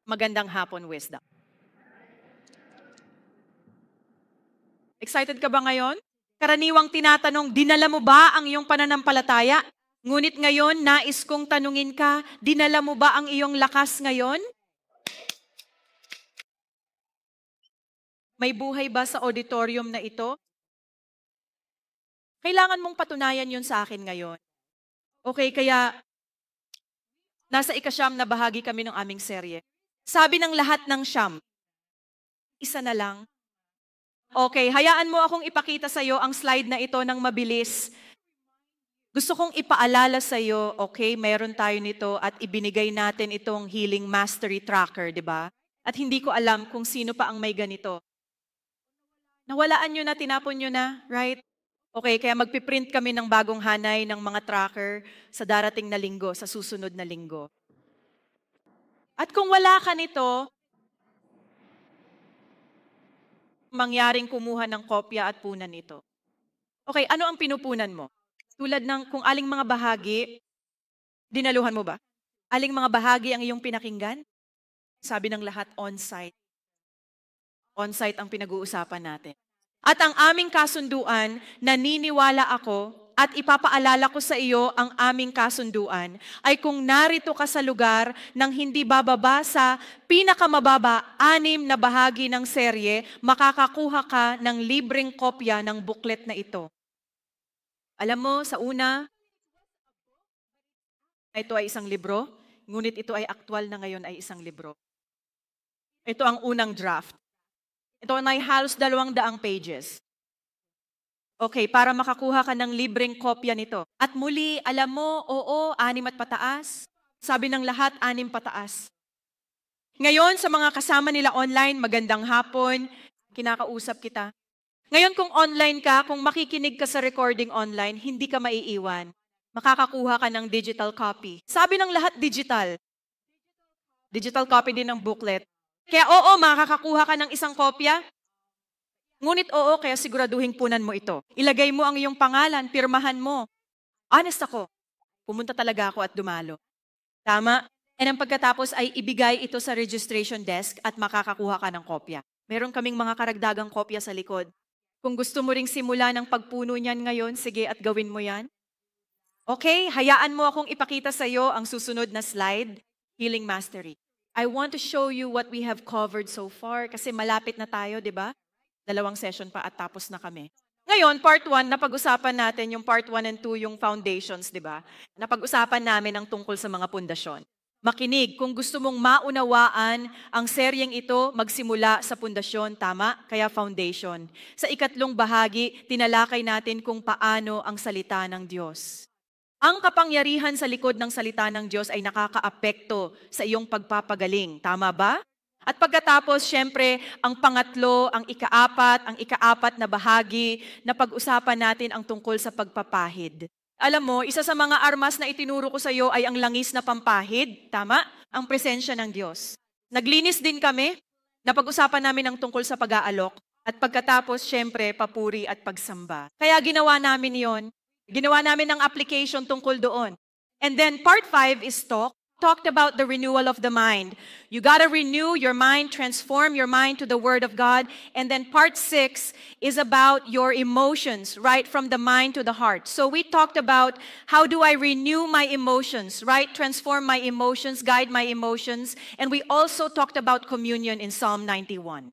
Magandang hapon, Wisdom. Excited ka ba ngayon? Karaniwang tinatanong, dinala mo ba ang iyong pananampalataya? Ngunit ngayon, nais kong tanungin ka, dinala mo ba ang iyong lakas ngayon? May buhay ba sa auditorium na ito? Kailangan mong patunayan yun sa akin ngayon. Okay, kaya nasa ika-siyam na bahagi kami ng aming serye. Sabi ng lahat ng siyam, isa na lang. Okay, hayaan mo akong ipakita sa iyo ang slide na ito ng mabilis. Gusto kong ipaalala sa iyo, okay, meron tayo nito at ibinigay natin itong Healing Mastery Tracker, di ba? At hindi ko alam kung sino pa ang may ganito. Nawalaan nyo na, tinapon nyo na, right? Okay, kaya magpiprint kami ng bagong hanay ng mga tracker sa darating na linggo, sa susunod na linggo. At kung wala ka nito, mangyaring kumuha ng kopya at punan nito. Okay, ano ang pinupunan mo? Tulad ng kung aling mga bahagi, dinaluhan mo ba? Aling mga bahagi ang iyong pinakinggan? Sabi ng lahat, on-site. On-site ang pinag-uusapan natin. At ang aming kasunduan, naniniwala ako at ipapaalala ko sa iyo ang aming kasunduan, ay kung narito ka sa lugar nang hindi bababa sa pinakamababa, 6 na bahagi ng serye, makakakuha ka ng libreng kopya ng booklet na ito. Alam mo, sa una, ito ay isang libro, ngunit ito ay aktwal na ngayon ay isang libro. Ito ang unang draft. Ito ay halos 200 pages. Okay, para makakuha ka ng libreng kopya nito. At muli, alam mo, oo, 6 at pataas. Sabi ng lahat, 6 pataas. Ngayon, sa mga kasama nila online, magandang hapon, kinakausap kita. Ngayon, kung online ka, kung makikinig ka sa recording online, hindi ka maiiwan. Makakakuha ka ng digital copy. Sabi ng lahat, digital. Digital copy din ng booklet. Kaya oo, makakakuha ka ng isang kopya. Ngunit oo, kaya siguraduhin punan mo ito. Ilagay mo ang iyong pangalan, pirmahan mo. Honest ako, pumunta talaga ako at dumalo. Tama? And ang pagkatapos ay ibigay ito sa registration desk at makakakuha ka ng kopya. Meron kaming mga karagdagang kopya sa likod. Kung gusto mo ring simula ng pagpuno niyan ngayon, sige at gawin mo yan. Okay, hayaan mo akong ipakita sa iyo ang susunod na slide, Healing Mastery. I want to show you what we have covered so far kasi malapit na tayo, di ba? 2 session pa at tapos na kami. Ngayon, part 1, napag-usapan natin yung part 1 and 2, yung foundations, di ba? Napag-usapan namin ang tungkol sa mga pundasyon. Makinig, kung gusto mong maunawaan ang seryeng ito, magsimula sa pundasyon, tama? Kaya foundation. Sa ikatlong bahagi, tinalakay natin kung paano ang salita ng Diyos. Ang kapangyarihan sa likod ng salita ng Diyos ay nakakaapekto sa iyong pagpapagaling. Tama ba? At pagkatapos, syempre, ang pangatlo, ang ikaapat na bahagi na pag-usapan natin ang tungkol sa pagpapahid. Alam mo, isa sa mga armas na itinuro ko sa iyo ay ang langis na pampahid. Tama? Ang presensya ng Diyos. Naglinis din kami. Napag-usapan namin ang tungkol sa pag-aalok. At pagkatapos, syempre, papuri at pagsamba. Kaya ginawa namin yon. Ginawa namin ang application tungkol doon. And then part 5 is talked about the renewal of the mind. You gotta renew your mind, transform your mind to the Word of God. And then part 6 is about your emotions, right from the mind to the heart. So we talked about how do I renew my emotions, right? Transform my emotions, guide my emotions. And we also talked about communion in Psalm 91.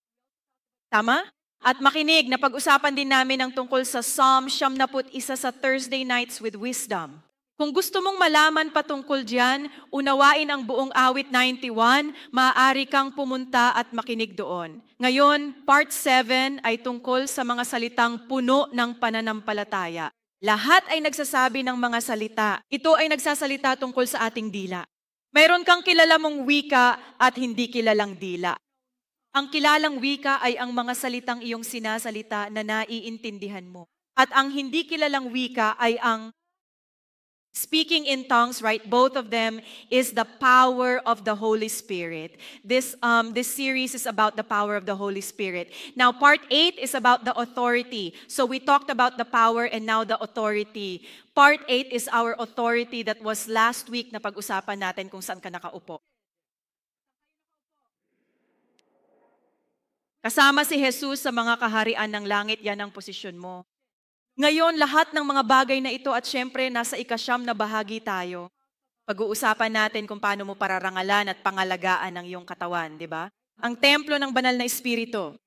Tama? At makinig, napag-usapan din namin ang tungkol sa Psalm 91 sa Thursday Nights with Wisdom. Kung gusto mong malaman patungkol diyan, unawain ang buong awit 91, maaari kang pumunta at makinig doon. Ngayon, part 7 ay tungkol sa mga salitang puno ng pananampalataya. Lahat ay nagsasabi ng mga salita. Ito ay nagsasalita tungkol sa ating dila. Mayroon kang kilala mong wika at hindi kilalang dila. Ang kilalang wika ay ang mga salitang iyong sinasalita na naiintindihan mo. At ang hindi kilalang wika ay ang speaking in tongues, right? Both of them is the power of the Holy Spirit. This series is about the power of the Holy Spirit. Now, part 8 is about the authority. So we talked about the power and now the authority. Part 8 is our authority that was last week na pag-usapan natin kung saan ka nakaupo. Kasama si Jesus sa mga kaharian ng langit, yan ang posisyon mo. Ngayon, lahat ng mga bagay na ito at syempre nasa ikasyam na bahagi tayo. Pag-uusapan natin kung paano mo pararangalan at pangalagaan ang iyong katawan, di ba? Ang templo ng banal na espiritu.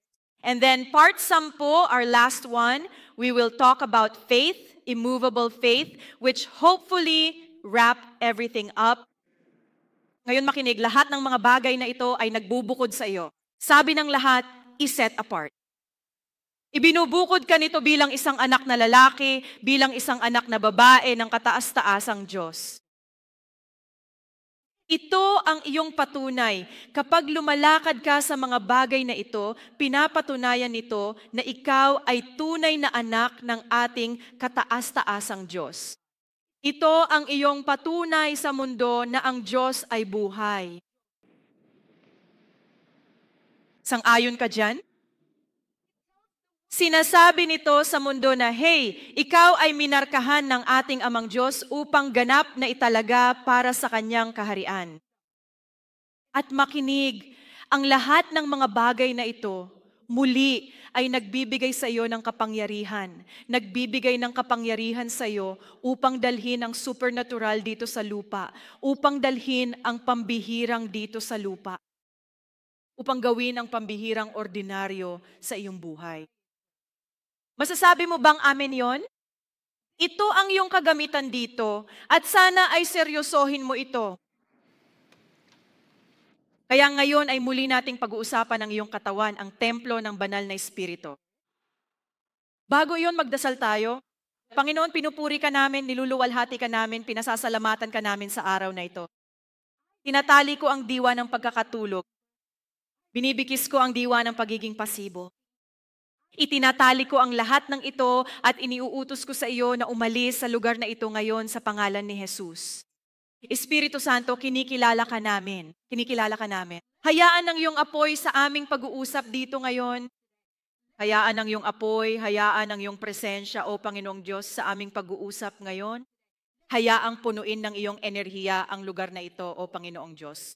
And then part 10, our last one, we will talk about faith, immovable faith, which hopefully wrap everything up. Ngayon makinig, lahat ng mga bagay na ito ay nagbubukod sa iyo. Sabi ng lahat, i-set apart. Ibinubukod ka nito bilang isang anak na lalaki, bilang isang anak na babae ng kataas-taasang Diyos. Ito ang iyong patunay. Kapag lumalakad ka sa mga bagay na ito, pinapatunayan nito na ikaw ay tunay na anak ng ating kataas-taasang Diyos. Ito ang iyong patunay sa mundo na ang Diyos ay buhay. Sang-ayon ka dyan? Sinasabi nito sa mundo na, hey, ikaw ay minarkahan ng ating amang Diyos upang ganap na italaga para sa kanyang kaharian. At makinig, ang lahat ng mga bagay na ito, muli ay nagbibigay sa iyo ng kapangyarihan. Nagbibigay ng kapangyarihan sa iyo upang dalhin ang supernatural dito sa lupa, upang dalhin ang pambihirang dito sa lupa, upang gawin ang pambihirang ordinaryo sa iyong buhay. Masasabi mo bang amen yon? Ito ang iyong kagamitan dito at sana ay seryosohin mo ito. Kaya ngayon ay muli nating pag-uusapan ang iyong katawan, ang templo ng banal na espiritu. Bago yon, magdasal tayo. Panginoon, pinupuri ka namin, niluluwalhati ka namin, pinasasalamatan ka namin sa araw na ito. Tinatali ko ang diwa ng pagkakatulog. Binibikis ko ang diwa ng pagiging pasibo. Itinatali ko ang lahat ng ito at iniuutos ko sa iyo na umalis sa lugar na ito ngayon sa pangalan ni Jesus. Espiritu Santo, kinikilala ka namin. Kinikilala ka namin. Hayaan ang iyong apoy sa aming pag-uusap dito ngayon. Hayaan ang iyong apoy, hayaan ang iyong presensya, O Panginoong Diyos, sa aming pag-uusap ngayon. Hayaang punuin ng iyong enerhiya ang lugar na ito, O Panginoong Diyos.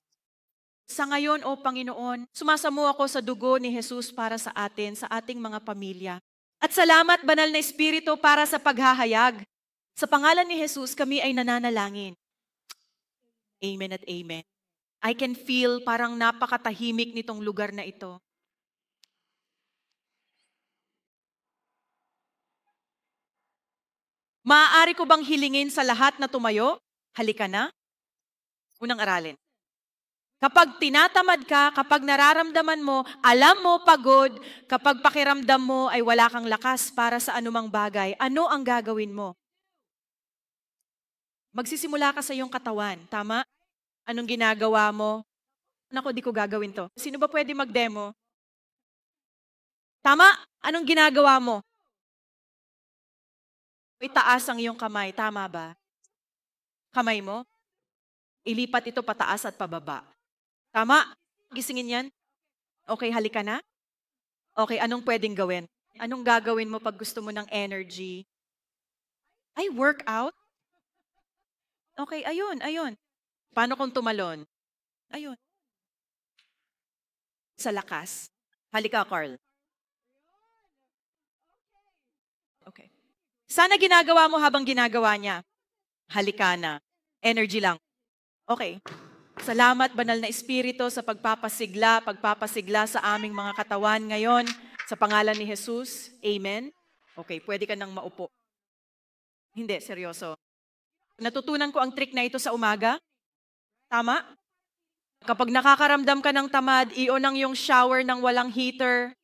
Sa ngayon, O Panginoon, sumasamo ako sa dugo ni Jesus para sa atin, sa ating mga pamilya. At salamat, Banal na Espiritu, para sa paghahayag. Sa pangalan ni Jesus, kami ay nananalangin. Amen at amen. I can feel parang napakatahimik nitong lugar na ito. Maaari ko bang hilingin sa lahat na tumayo? Halika na. Unang aralin. Kapag tinatamad ka, kapag nararamdaman mo, alam mo pagod, kapag pakiramdam mo ay wala kang lakas para sa anumang bagay, ano ang gagawin mo? Magsisimula ka sa iyong katawan, tama? Anong ginagawa mo? Naku, di ko gagawin to. Sino ba pwede mag-demo? Tama? Anong ginagawa mo? Itaas ang iyong kamay, tama ba? Kamay mo? Ilipat ito pataas at pababa. Tama? Gisingin yan? Okay, halika na? Okay, anong pwedeng gawin? Anong gagawin mo pag gusto mo ng energy? Ay, workout? Okay, ayun. Paano kung tumalon? Ayun. Sa lakas. Halika, Carl. Okay. Sana ginagawa mo habang ginagawa niya. Halika na. Energy lang. Okay. Salamat, Banal na Espiritu, sa pagpapasigla sa aming mga katawan ngayon. Sa pangalan ni Jesus. Amen. Okay, pwede ka nang maupo. Hindi, seryoso. Natutunan ko ang trick na ito sa umaga. Tama? Kapag nakakaramdam ka ng tamad, i-on ang yung shower ng walang heater.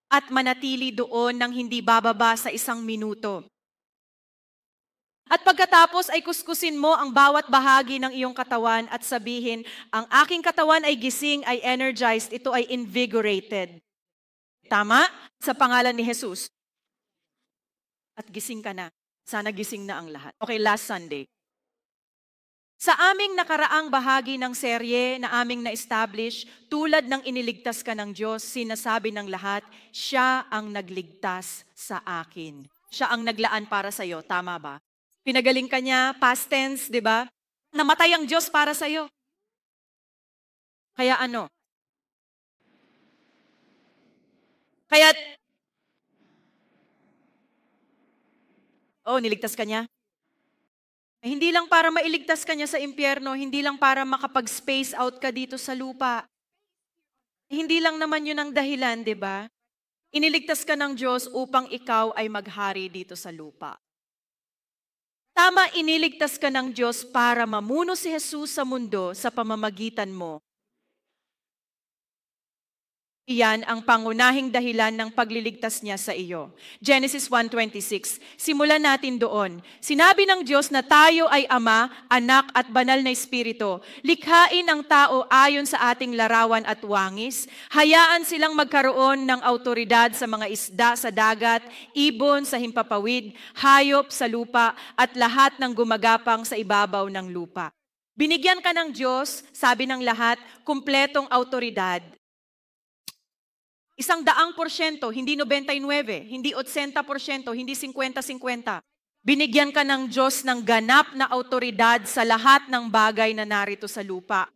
At manatili doon nang hindi bababa sa 1 minuto. At pagkatapos ay kuskusin mo ang bawat bahagi ng iyong katawan at sabihin, ang aking katawan ay gising, ay energized, ito ay invigorated. Tama? Sa pangalan ni Jesus. At gising ka na. Sana gising na ang lahat. Okay, last Sunday. Sa aming nakaraang bahagi ng serye na aming na-establish, tulad ng iniligtas ka ng Diyos, sinasabi ng lahat, siya ang nagligtas sa akin. Siya ang naglaan para sa iyo. Tama ba? Pinagaling ka niya, past tense, di ba? Namatay ang Diyos para sa iyo. Kaya ano? Kaya, niligtas ka niya? Hindi lang para mailigtas ka niya sa impyerno, hindi lang para makapag-space out ka dito sa lupa. Hindi lang naman yun ang dahilan, di ba? Iniligtas ka ng Diyos upang ikaw ay maghari dito sa lupa. Tama, iniligtas ka ng Diyos para mamuno si Jesus sa mundo sa pamamagitan mo. Iyan ang pangunahing dahilan ng pagliligtas niya sa iyo. Genesis 1:26. Simulan natin doon. Sinabi ng Diyos na tayo ay Ama, Anak at Banal na Espiritu. Likhain ang tao ayon sa ating larawan at wangis. Hayaan silang magkaroon ng autoridad sa mga isda sa dagat, ibon sa himpapawid, hayop sa lupa, at lahat ng gumagapang sa ibabaw ng lupa. Binigyan ka ng Diyos, sabi ng lahat, kumpletong autoridad. 100%, hindi 99, hindi 80%, hindi 50-50. Binigyan ka ng Diyos ng ganap na autoridad sa lahat ng bagay na narito sa lupa.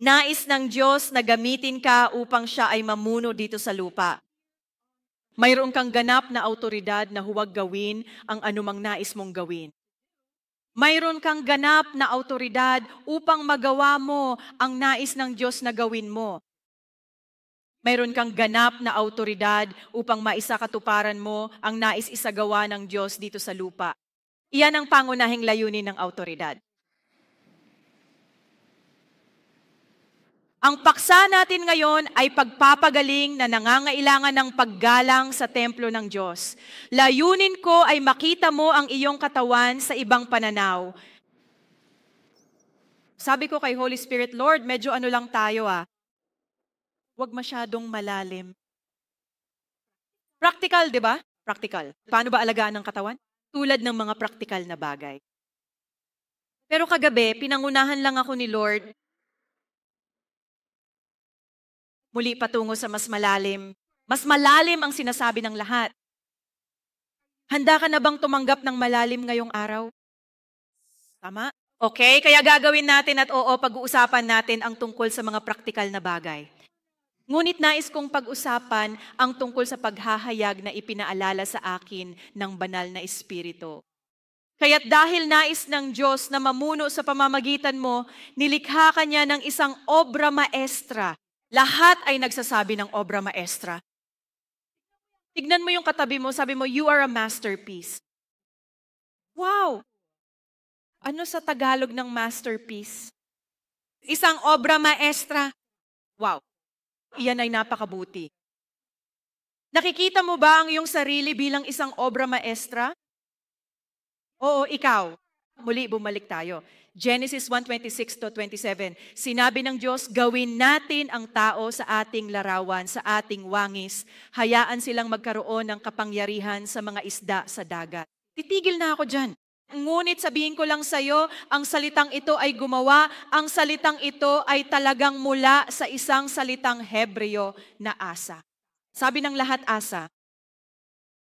Nais ng Diyos na gamitin ka upang siya ay mamuno dito sa lupa. Mayroon kang ganap na autoridad na huwag gawin ang anumang nais mong gawin. Mayroon kang ganap na autoridad upang magawa mo ang nais ng Diyos na gawin mo. Mayroon kang ganap na autoridad upang maisakatuparan mo ang nais isagawa ng Diyos dito sa lupa. Iyan ang pangunahing layunin ng autoridad. Ang paksa natin ngayon ay pagpapagaling na nangangailangan ng paggalang sa templo ng Diyos. Layunin ko ay makita mo ang iyong katawan sa ibang pananaw. Sabi ko kay Holy Spirit, Lord, medyo ano lang tayo Huwag masyadong malalim. Practical, di ba? Practical. Paano ba alagaan ng katawan? Tulad ng mga practical na bagay. Pero kagabi, pinangunahan lang ako ni Lord. Muli patungo sa mas malalim. Mas malalim ang sinasabi ng lahat. Handa ka na bang tumanggap ng malalim ngayong araw? Tama? Okay, kaya gagawin natin at pag-uusapan natin ang tungkol sa mga praktikal na bagay. Ngunit nais kong pag-usapan ang tungkol sa paghahayag na ipinaalala sa akin ng banal na Espiritu. Kaya't dahil nais ng Diyos na mamuno sa pamamagitan mo, nilikha ka niya ng isang obra maestra. Lahat ay nagsasabi ng obra maestra. Tignan mo yung katabi mo, sabi mo, you are a masterpiece. Wow! Ano sa Tagalog ng masterpiece? Isang obra maestra. Wow! Iyan ay napakabuti. Nakikita mo ba ang iyong sarili bilang isang obra maestra? Oo, ikaw. Muli, bumalik tayo. Genesis 1:26-27, sinabi ng Diyos, gawin natin ang tao sa ating larawan, sa ating wangis. Hayaan silang magkaroon ng kapangyarihan sa mga isda sa dagat. Titigil na ako dyan. Ngunit sabihin ko lang sa iyo, ang salitang ito ay gumawa, ang salitang ito ay talagang mula sa isang salitang Hebreo na asa. Sabi ng lahat asa.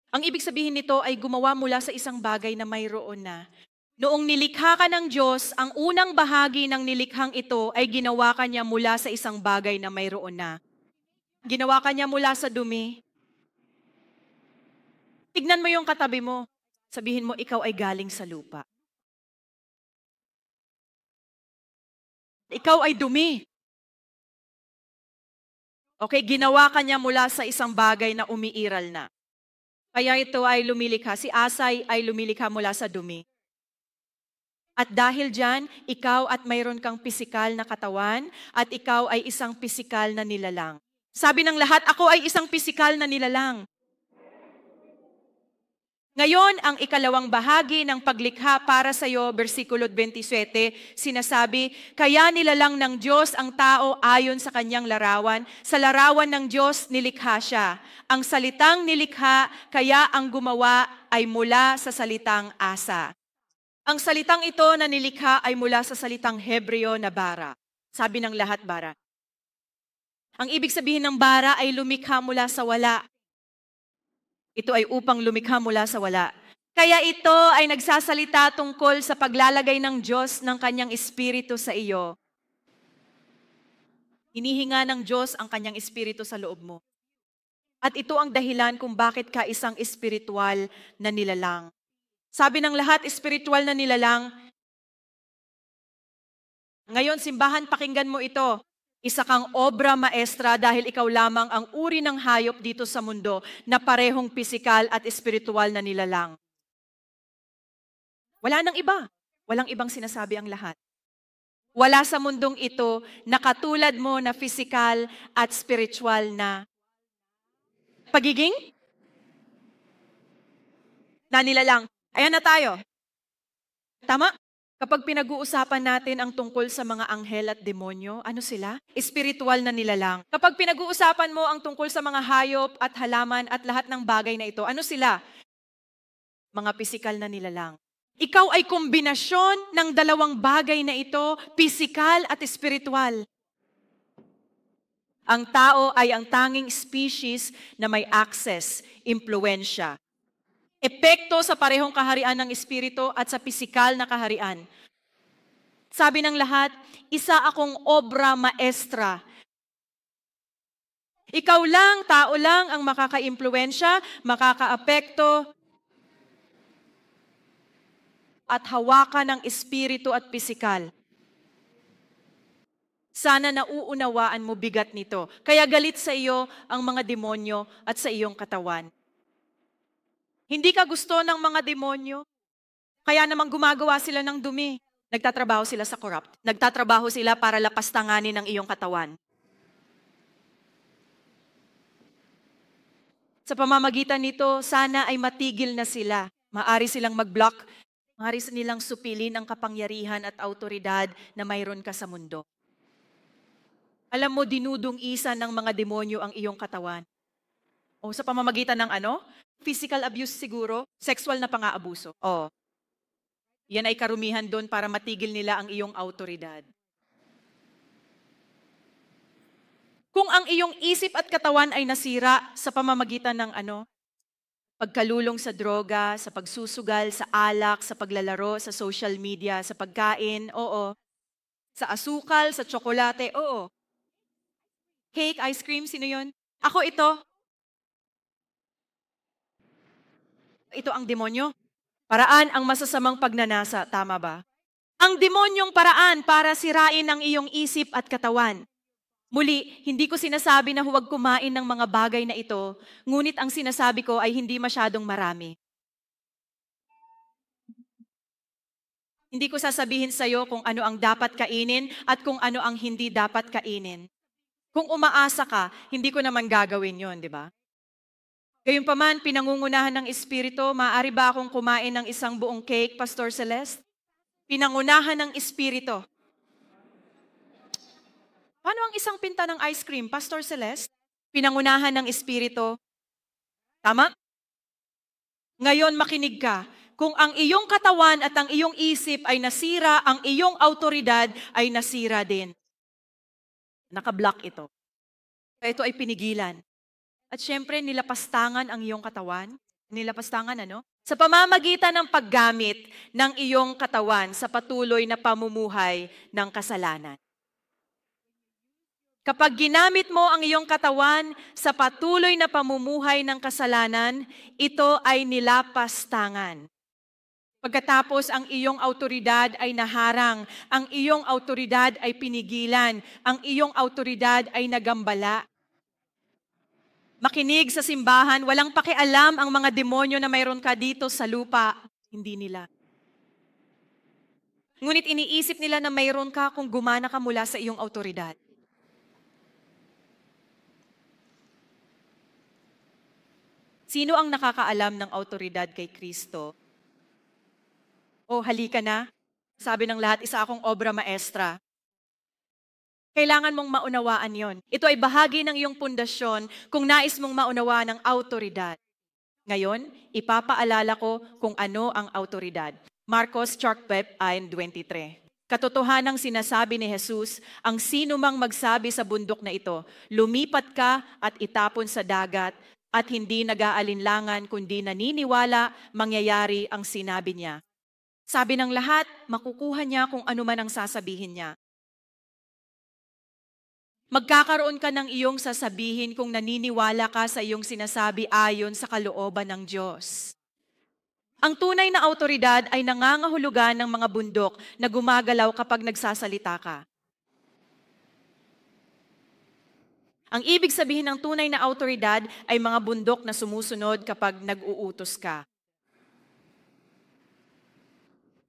Ang ibig sabihin nito ay gumawa mula sa isang bagay na mayroon na. Noong nilikha ka ng Diyos, ang unang bahagi ng nilikhang ito ay ginawa ka niya mula sa isang bagay na mayroon na. Ginawa ka niya mula sa dumi. Tignan mo yung katabi mo. Sabihin mo, ikaw ay galing sa lupa. Ikaw ay dumi. Okay, ginawa ka niya mula sa isang bagay na umiiral na. Kaya ito ay lumilikha. Si Asay ay lumilikha mula sa dumi. At dahil dyan, ikaw at mayroon kang pisikal na katawan at ikaw ay isang pisikal na nilalang. Sabi ng lahat, ako ay isang pisikal na nilalang. Ngayon, ang ikalawang bahagi ng paglikha para sa iyo, versikulo 27, sinasabi, kaya nilalang ng Diyos ang tao ayon sa kanyang larawan. Sa larawan ng Diyos, nilikha siya. Ang salitang nilikha, kaya ang gumawa ay mula sa salitang asa. Ang salitang ito na nilikha ay mula sa salitang Hebreo na bara. Sabi ng lahat bara. Ang ibig sabihin ng bara ay lumikha mula sa wala. Ito ay upang lumikha mula sa wala. Kaya ito ay nagsasalita tungkol sa paglalagay ng Diyos ng kanyang espiritu sa iyo. Hinihinga ng Diyos ang kanyang espiritu sa loob mo. At ito ang dahilan kung bakit ka isang espiritual na nilalang. Sabi ng lahat, espiritual na nilalang. Ngayon, simbahan, pakinggan mo ito. Isa kang obra maestra dahil ikaw lamang ang uri ng hayop dito sa mundo na parehong pisikal at espiritual na nilalang. Wala nang iba. Walang ibang sinasabi ang lahat. Wala sa mundong ito na katulad mo na pisikal at spiritual na pagiging na nilalang. Ayan na tayo. Tama? Kapag pinag-uusapan natin ang tungkol sa mga anghel at demonyo, ano sila? Espiritual na nilalang. Kapag pinag-uusapan mo ang tungkol sa mga hayop at halaman at lahat ng bagay na ito, ano sila? Mga pisikal na nilalang. Ikaw ay kombinasyon ng dalawang bagay na ito, pisikal at espiritual. Ang tao ay ang tanging species na may access, impluensya, epekto sa parehong kaharian ng espiritu at sa pisikal na kaharian. Sabi ng lahat, isa akong obra maestra. Ikaw lang, tao lang ang makaka-impluensya, makaka-apekto, at hawakan ng espiritu at pisikal. Sana nauunawaan mo bigat nito. Kaya galit sa iyo ang mga demonyo at sa iyong katawan. Hindi ka gusto ng mga demonyo, kaya namang gumagawa sila ng dumi. Nagtatrabaho sila sa corrupt. Nagtatrabaho sila para lapastanganin ang iyong katawan. Sa pamamagitan nito, sana ay matigil na sila. Maari silang mag-block. Maari nilang supilin ang kapangyarihan at autoridad na mayroon ka sa mundo. Alam mo, dinudung-isa ng mga demonyo ang iyong katawan. O sa pamamagitan ng ano? Physical abuse siguro, sexual na pang-aabuso. O, yan ay karumihan doon para matigil nila ang iyong autoridad. Kung ang iyong isip at katawan ay nasira sa pamamagitan ng ano? Pagkalulong sa droga, sa pagsusugal, sa alak, sa paglalaro, sa social media, sa pagkain, oo. Sa asukal, sa tsokolate, oo. Cake, ice cream, sino yun? Ako ito. Ito ang demonyo. Paraan ang masasamang pagnanasa, tama ba? Ang demonyong paraan para sirain ang iyong isip at katawan. Muli, hindi ko sinasabi na huwag kumain ng mga bagay na ito, ngunit ang sinasabi ko ay hindi masyadong marami. Hindi ko sasabihin sa iyo kung ano ang dapat kainin at kung ano ang hindi dapat kainin. Kung umaasa ka, hindi ko naman gagawin yon, di ba? Gayunpaman, pinangungunahan ng Espiritu, maaari ba akong kumain ng isang buong cake, Pastor Celeste? Pinangunahan ng Espiritu. Paano ang isang pinta ng ice cream, Pastor Celeste? Pinangunahan ng Espiritu. Tama? Ngayon makinig ka. Kung ang iyong katawan at ang iyong isip ay nasira, ang iyong autoridad ay nasira din. Naka-block ito. Ito ay pinigilan. At syempre, nilapastangan ang iyong katawan. Nilapastangan, ano? Sa pamamagitan ng paggamit ng iyong katawan sa patuloy na pamumuhay ng kasalanan. Kapag ginamit mo ang iyong katawan sa patuloy na pamumuhay ng kasalanan, ito ay nilapastangan. Pagkatapos ang iyong autoridad ay naharang, ang iyong autoridad ay pinigilan, ang iyong autoridad ay nagambala. Makinig sa simbahan, walang pakialam ang mga demonyo na mayroon ka dito sa lupa. Hindi nila. Ngunit iniisip nila na mayroon ka kung gumana ka mula sa iyong autoridad. Sino ang nakakaalam ng autoridad kay Kristo? O halika na, sabi ng lahat, isa akong obra maestra. Kailangan mong maunawaan yon. Ito ay bahagi ng iyong pundasyon kung nais mong maunawaan ang autoridad. Ngayon, ipapaalala ko kung ano ang autoridad. Marcos chapter 23. Katotohanang sinasabi ni Jesus, ang sino mang magsabi sa bundok na ito, lumipat ka at itapon sa dagat, at hindi nag-aalinlangan kundi naniniwala mangyayari ang sinabi niya. Sabi ng lahat, makukuha niya kung ano man ang sasabihin niya. Magkakaroon ka ng iyong sasabihin kung naniniwala ka sa iyong sinasabi ayon sa kalooban ng Diyos. Ang tunay na awtoridad ay nangangahulugan ng mga bundok na gumagalaw kapag nagsasalita ka. Ang ibig sabihin ng tunay na awtoridad ay mga bundok na sumusunod kapag nag-uutos ka.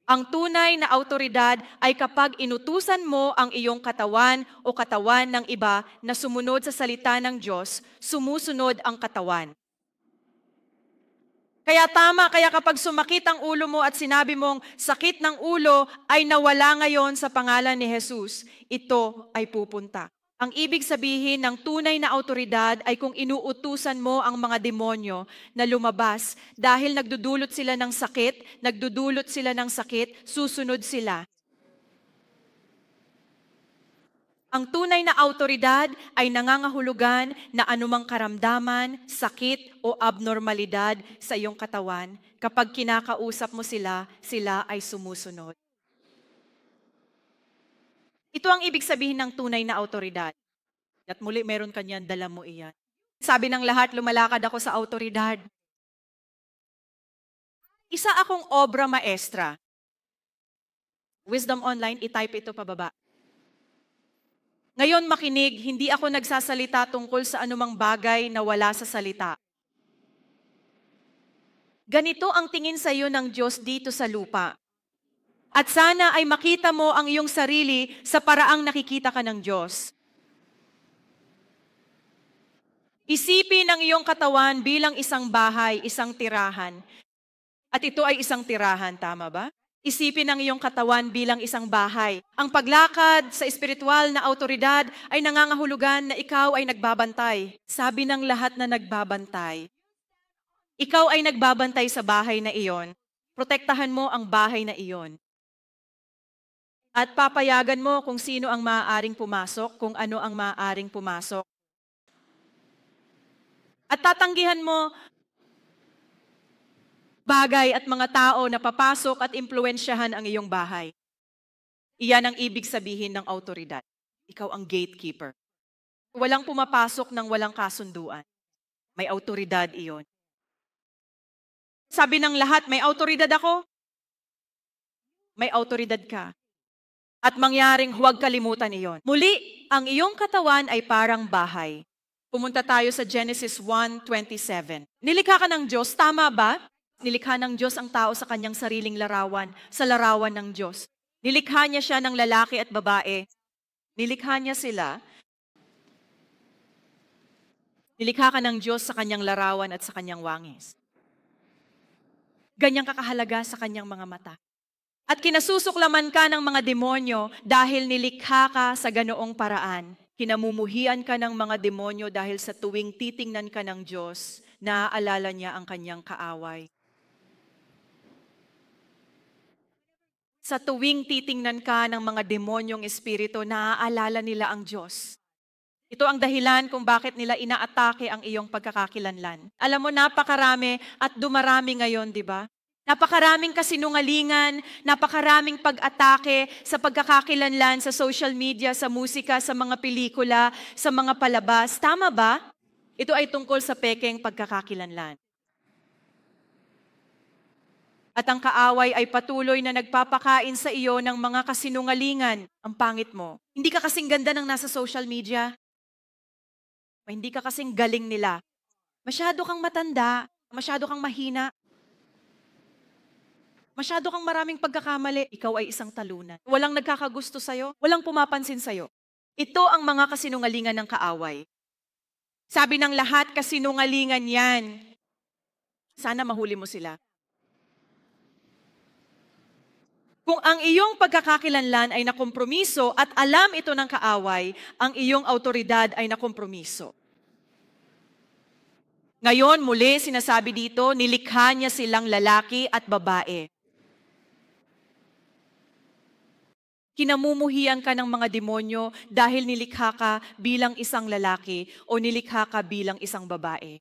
Ang tunay na awtoridad ay kapag inutusan mo ang iyong katawan o katawan ng iba na sumunod sa salita ng Diyos, sumusunod ang katawan. Kaya kapag sumakit ang ulo mo at sinabi mong sakit ng ulo ay nawala ngayon sa pangalan ni Jesus, ito ay pupunta. Ang ibig sabihin ng tunay na awtoridad ay kung inuutusan mo ang mga demonyo na lumabas dahil nagdudulot sila ng sakit, susunod sila. Ang tunay na awtoridad ay nangangahulugan na anumang karamdaman, sakit o abnormalidad sa iyong katawan, kapag kinakausap mo sila, sila ay sumusunod. Ito ang ibig sabihin ng tunay na awtoridad. At muli, meron kanyan, dala mo iyan. Sabi ng lahat, lumalakad ako sa awtoridad. Isa akong obra maestra. Wisdom Online, itype ito pababa. Ngayon makinig, hindi ako nagsasalita tungkol sa anumang bagay na wala sa salita. Ganito ang tingin sa iyo ng Diyos dito sa lupa. At sana ay makita mo ang iyong sarili sa paraang nakikita ka ng Diyos. Isipin ang iyong katawan bilang isang bahay, isang tirahan. At ito ay isang tirahan, tama ba? Isipin ang iyong katawan bilang isang bahay. Ang paglakad sa espiritual na awtoridad ay nangangahulugan na ikaw ay nagbabantay. Sabi ng lahat na nagbabantay. Ikaw ay nagbabantay sa bahay na iyon. Protektahan mo ang bahay na iyon. At papayagan mo kung sino ang maaaring pumasok, kung ano ang maaaring pumasok. At tatanggihan mo bagay at mga tao na papasok at impluwensyahan ang iyong bahay. Iyan ang ibig sabihin ng awtoridad. Ikaw ang gatekeeper. Walang pumapasok ng walang kasunduan. May awtoridad iyon. Sabi ng lahat, may awtoridad ako. May awtoridad ka. At mangyaring huwag kalimutan iyon. Muli, ang iyong katawan ay parang bahay. Pumunta tayo sa Genesis 1:27. Nilikha ka ng Diyos, tama ba? Nilikha ng Diyos ang tao sa kanyang sariling larawan, sa larawan ng Diyos. Nilikha niya siya ng lalaki at babae. Nilikha niya sila. Nilikha ka ng Diyos sa kanyang larawan at sa kanyang wangis. Ganyang kakahalaga sa kanyang mga mata. At kinasusuklaman ka ng mga demonyo dahil nilikha ka sa ganoong paraan. Kinamumuhian ka ng mga demonyo dahil sa tuwing titingnan ka ng Diyos, naaalala niya ang kanyang kaaway. Sa tuwing titingnan ka ng mga demonyong espiritu, naaalala nila ang Diyos. Ito ang dahilan kung bakit nila inaatake ang iyong pagkakakilanlan. Alam mo, napakarami at dumarami ngayon, di ba? Napakaraming kasinungalingan, napakaraming pag-atake sa pagkakakilanlan sa social media, sa musika, sa mga pelikula, sa mga palabas. Tama ba? Ito ay tungkol sa pekeng pagkakakilanlan. At ang kaaway ay patuloy na nagpapakain sa iyo ng mga kasinungalingan. Ang pangit mo. Hindi ka kasing ganda ng nasa social media. Hindi ka kasing galing nila. Masyado kang matanda, masyado kang mahina. Masyado kang maraming pagkakamali, ikaw ay isang talunan. Walang nagkakagusto sa'yo, walang pumapansin sa'yo. Ito ang mga kasinungalingan ng kaaway. Sabi ng lahat, kasinungalingan yan. Sana mahuli mo sila. Kung ang iyong pagkakakilanlan ay nakompromiso at alam ito ng kaaway, ang iyong awtoridad ay nakompromiso. Ngayon, muli sinasabi dito, nilikha niya silang lalaki at babae. Kinamumuhian ka ng mga demonyo dahil nilikha ka bilang isang lalaki o nilikha ka bilang isang babae.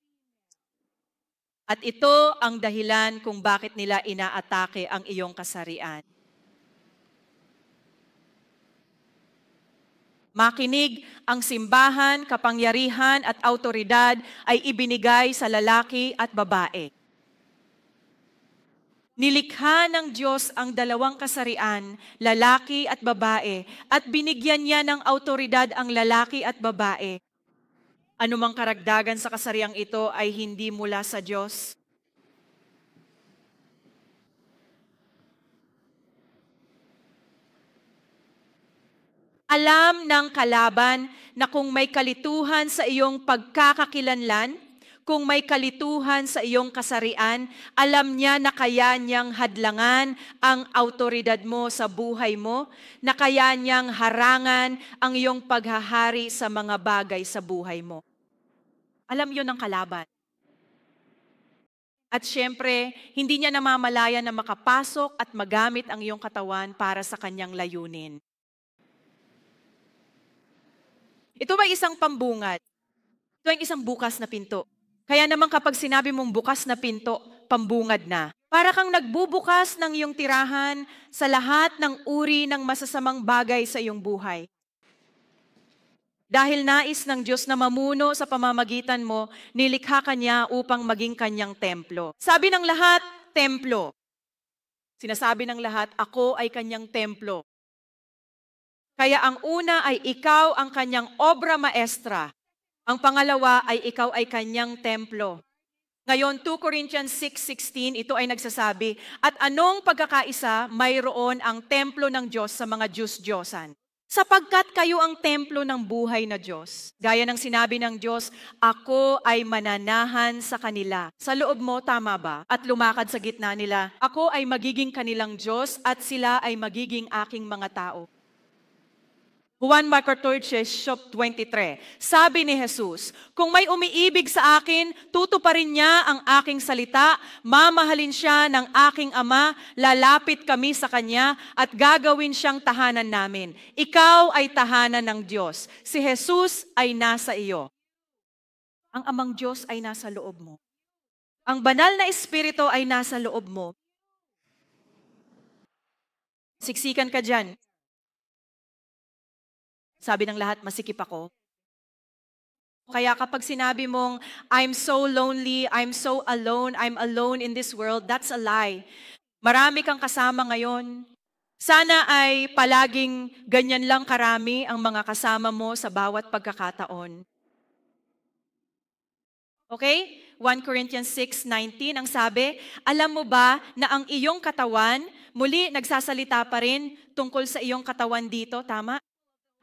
At ito ang dahilan kung bakit nila inaatake ang iyong kasarian. Makinig, ang simbahan, kapangyarihan at autoridad ay ibinigay sa lalaki at babae. Nilikha ng Diyos ang dalawang kasarian, lalaki at babae, at binigyan niya ng autoridad ang lalaki at babae. Anumang karagdagan sa kasariang ito ay hindi mula sa Diyos. Alam ng kalaban na kung may kalituhan sa iyong pagkakakilanlan, kung may kalituhan sa iyong kasarian, alam niya na kaya niyang hadlangan ang autoridad mo sa buhay mo, na kaya niyang harangan ang iyong paghahari sa mga bagay sa buhay mo. Alam yun ng kalaban. At syempre, hindi niya namamalaya na makapasok at magamit ang iyong katawan para sa kanyang layunin. Ito ay isang pambungad. Ito ay isang bukas na pinto. Kaya naman kapag sinabi mong bukas na pinto, pambungad na. Para kang nagbubukas ng iyong tirahan sa lahat ng uri ng masasamang bagay sa iyong buhay. Dahil nais ng Diyos na mamuno sa pamamagitan mo, nilikha ka niya upang maging kanyang templo. Sabi ng lahat, templo. Sinasabi ng lahat, ako ay kanyang templo. Kaya ang una ay ikaw ang kanyang obra maestra. Ang pangalawa ay ikaw ay kanyang templo. Ngayon, 2 Corinthians 6:16, ito ay nagsasabi, at anong pagkakaisa mayroon ang templo ng Diyos sa mga Diyos-Diyosan? Sapagkat kayo ang templo ng buhay na Diyos. Gaya ng sinabi ng Diyos, ako ay mananahan sa kanila. Sa loob mo, tama ba? At lumakad sa gitna nila, ako ay magiging kanilang Diyos at sila ay magiging aking mga tao. Juan 14:23, sabi ni Jesus, kung may umiibig sa akin, tutuparin niya ang aking salita, mamahalin siya ng aking Ama, lalapit kami sa Kanya at gagawin siyang tahanan namin. Ikaw ay tahanan ng Diyos. Si Jesus ay nasa iyo. Ang Amang Diyos ay nasa loob mo. Ang banal na Espiritu ay nasa loob mo. Siksikan ka dyan. Sabi ng lahat, masikip ako. Kaya kapag sinabi mong, I'm so lonely, I'm so alone, I'm alone in this world, that's a lie. Marami kang kasama ngayon. Sana ay palaging ganyan lang karami ang mga kasama mo sa bawat pagkakataon. Okay? 1 Corinthians 6:19, ang sabi, alam mo ba na ang iyong katawan, muli nagsasalita pa rin tungkol sa iyong katawan dito, tama?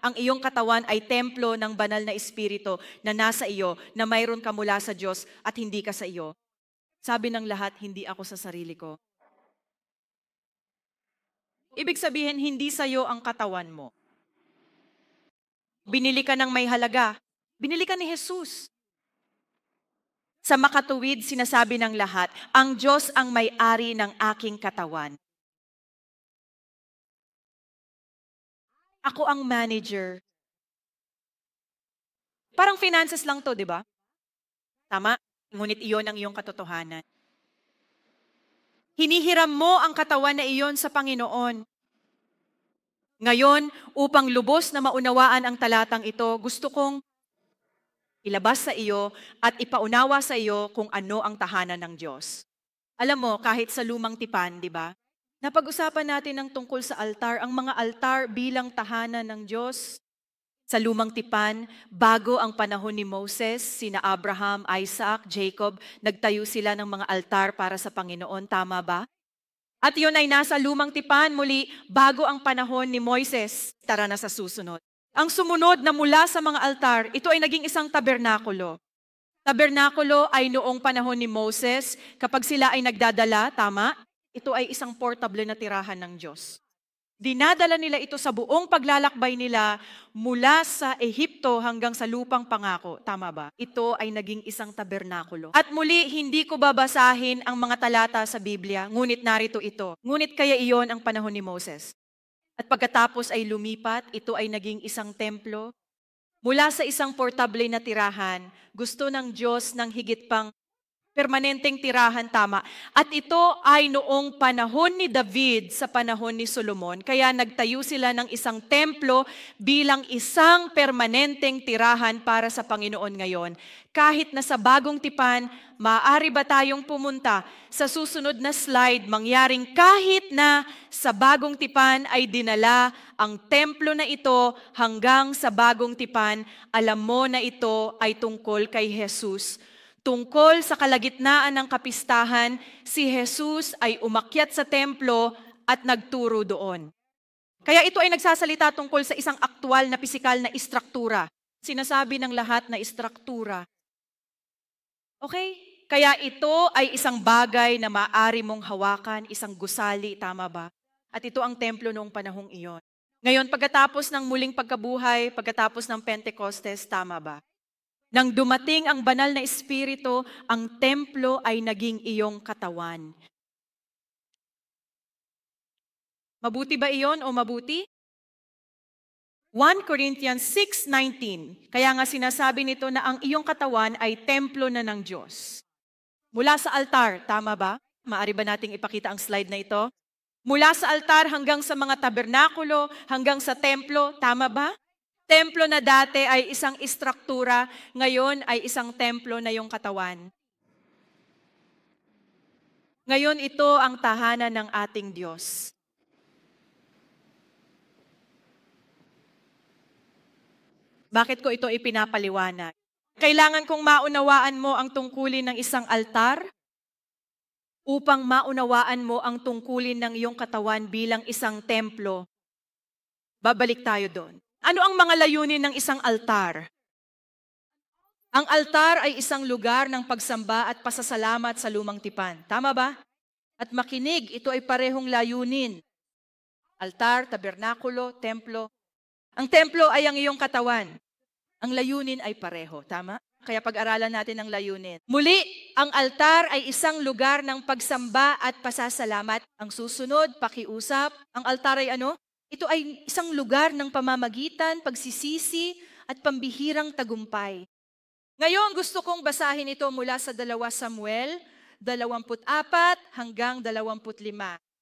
Ang iyong katawan ay templo ng banal na Espiritu na nasa iyo, na mayroon ka mula sa Diyos at hindi ka sa iyo. Sabi ng lahat, hindi ako sa sarili ko. Ibig sabihin, hindi sa iyo ang katawan mo. Binili ka ng may halaga. Binili ka ni Jesus. Sa makatuwid, sinasabi ng lahat, ang Diyos ang may-ari ng aking katawan. Ako ang manager. Parang finances lang to, di ba? Tama? Ngunit iyon ang iyong katotohanan. Hinihiram mo ang katawan na iyon sa Panginoon. Ngayon, upang lubos na maunawaan ang talatang ito, gusto kong ilabas sa iyo at ipaunawa sa iyo kung ano ang tahanan ng Diyos. Alam mo, kahit sa lumang tipan, di ba? Napag-usapan natin ng tungkol sa altar, ang mga altar bilang tahanan ng Diyos. Sa lumang tipan, bago ang panahon ni Moses, sina Abraham, Isaac, Jacob, nagtayo sila ng mga altar para sa Panginoon, tama ba? At yun ay nasa lumang tipan muli bago ang panahon ni Moises. Tara na sa susunod. Ang sumunod na mula sa mga altar, ito ay naging isang tabernakulo. Tabernakulo ay noong panahon ni Moses, kapag sila ay nagdadala, tama? Ito ay isang portable na tirahan ng Diyos. Dinadala nila ito sa buong paglalakbay nila mula sa Ehipto hanggang sa lupang pangako. Tama ba? Ito ay naging isang tabernakulo. At muli, hindi ko babasahin ang mga talata sa Biblia, ngunit narito ito. Ngunit kaya iyon ang panahon ni Moses. At pagkatapos ay lumipat, ito ay naging isang templo. Mula sa isang portable na tirahan, gusto ng Diyos ng higit pang Permanenteng tirahan, tama. At ito ay noong panahon ni David sa panahon ni Solomon. Kaya nagtayo sila ng isang templo bilang isang permanenteng tirahan para sa Panginoon ngayon. Kahit na sa bagong tipan, maaari ba tayong pumunta sa susunod na slide, mangyaring kahit na sa bagong tipan ay dinala ang templo na ito hanggang sa bagong tipan, alam mo na ito ay tungkol kay Jesus. Tungkol sa kalagitnaan ng kapistahan, si Jesus ay umakyat sa templo at nagturo doon. Kaya ito ay nagsasalita tungkol sa isang aktwal na pisikal na istruktura. Sinasabi ng lahat na istruktura. Okay? Kaya ito ay isang bagay na maaari mong hawakan, isang gusali, tama ba? At ito ang templo noong panahong iyon. Ngayon, pagkatapos ng muling pagkabuhay, pagkatapos ng Pentecostes, tama ba? Nang dumating ang banal na Espiritu, ang templo ay naging iyong katawan. Mabuti ba iyon o mabuti? 1 Corinthians 6:19. Kaya nga sinasabi nito na ang iyong katawan ay templo na ng Diyos. Mula sa altar, tama ba? Maaari ba nating ipakita ang slide na ito? Mula sa altar hanggang sa mga tabernakulo, hanggang sa templo, tama ba? Templo na dati ay isang istruktura, ngayon ay isang templo na iyong katawan. Ngayon ito ang tahanan ng ating Diyos. Bakit ko ito ipinapaliwanag? Kailangan kong maunawaan mo ang tungkulin ng isang altar upang maunawaan mo ang tungkulin ng iyong katawan bilang isang templo. Babalik tayo doon. Ano ang mga layunin ng isang altar? Ang altar ay isang lugar ng pagsamba at pasasalamat sa lumang tipan. Tama ba? At makinig, ito ay parehong layunin. Altar, tabernakulo, templo. Ang templo ay ang iyong katawan. Ang layunin ay pareho. Tama? Kaya pag-aralan natin ang layunin. Muli, ang altar ay isang lugar ng pagsamba at pasasalamat. Ang susunod, pakiusap. Ang altar ay ano? Ito ay isang lugar ng pamamagitan, pagsisisi, at pambihirang tagumpay. Ngayon, gusto kong basahin ito mula sa 2 Samuel 24 hanggang 25.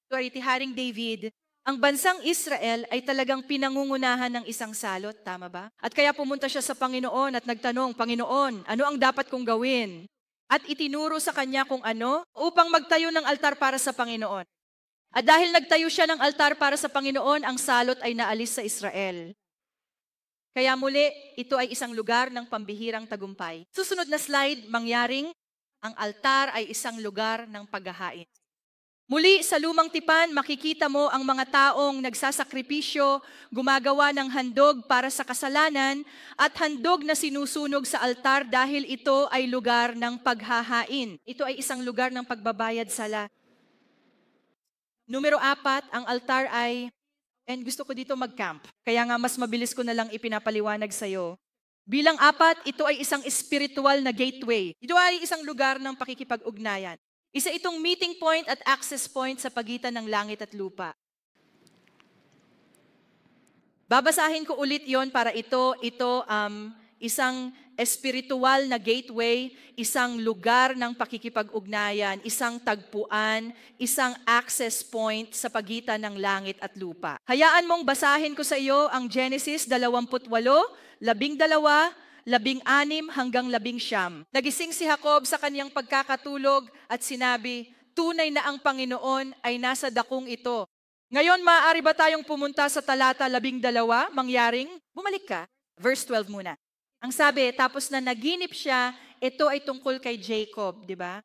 Ito ay Haring David. Ang bansang Israel ay talagang pinangungunahan ng isang salot, tama ba? At kaya pumunta siya sa Panginoon at nagtanong, Panginoon, ano ang dapat kong gawin? At itinuro sa kanya kung ano upang magtayo ng altar para sa Panginoon. At dahil nagtayo siya ng altar para sa Panginoon, ang salot ay naalis sa Israel. Kaya muli, ito ay isang lugar ng pambihirang tagumpay. Susunod na slide, mangyaring, ang altar ay isang lugar ng paghahain. Muli, sa lumang tipan, makikita mo ang mga taong nagsasakripisyo, gumagawa ng handog para sa kasalanan, at handog na sinusunog sa altar dahil ito ay lugar ng paghahain. Ito ay isang lugar ng pagbabayad sala. Numero 4, ang altar ay, and gusto ko dito mag-camp, kaya nga mas mabilis ko na lang ipinapaliwanag sa'yo. Bilang 4, ito ay isang spiritual na gateway. Ito ay isang lugar ng pakikipag-ugnayan. Isa itong meeting point at access point sa pagitan ng langit at lupa. Babasahin ko ulit yon para ito isang espiritual na gateway, isang lugar ng pakikipag-ugnayan, isang tagpuan, isang access point sa pagitan ng langit at lupa. Hayaan mong basahin ko sa iyo ang Genesis 28, 12, 16 hanggang 19. Nagising si Jacob sa kanyang pagkakatulog at sinabi, tunay na ang Panginoon ay nasa dakong ito. Ngayon, maaari ba tayong pumunta sa talata 12, mangyaring? Bumalik ka. Verse 12 muna. Ang sabi, tapos na naginip siya, ito ay tungkol kay Jacob, di ba?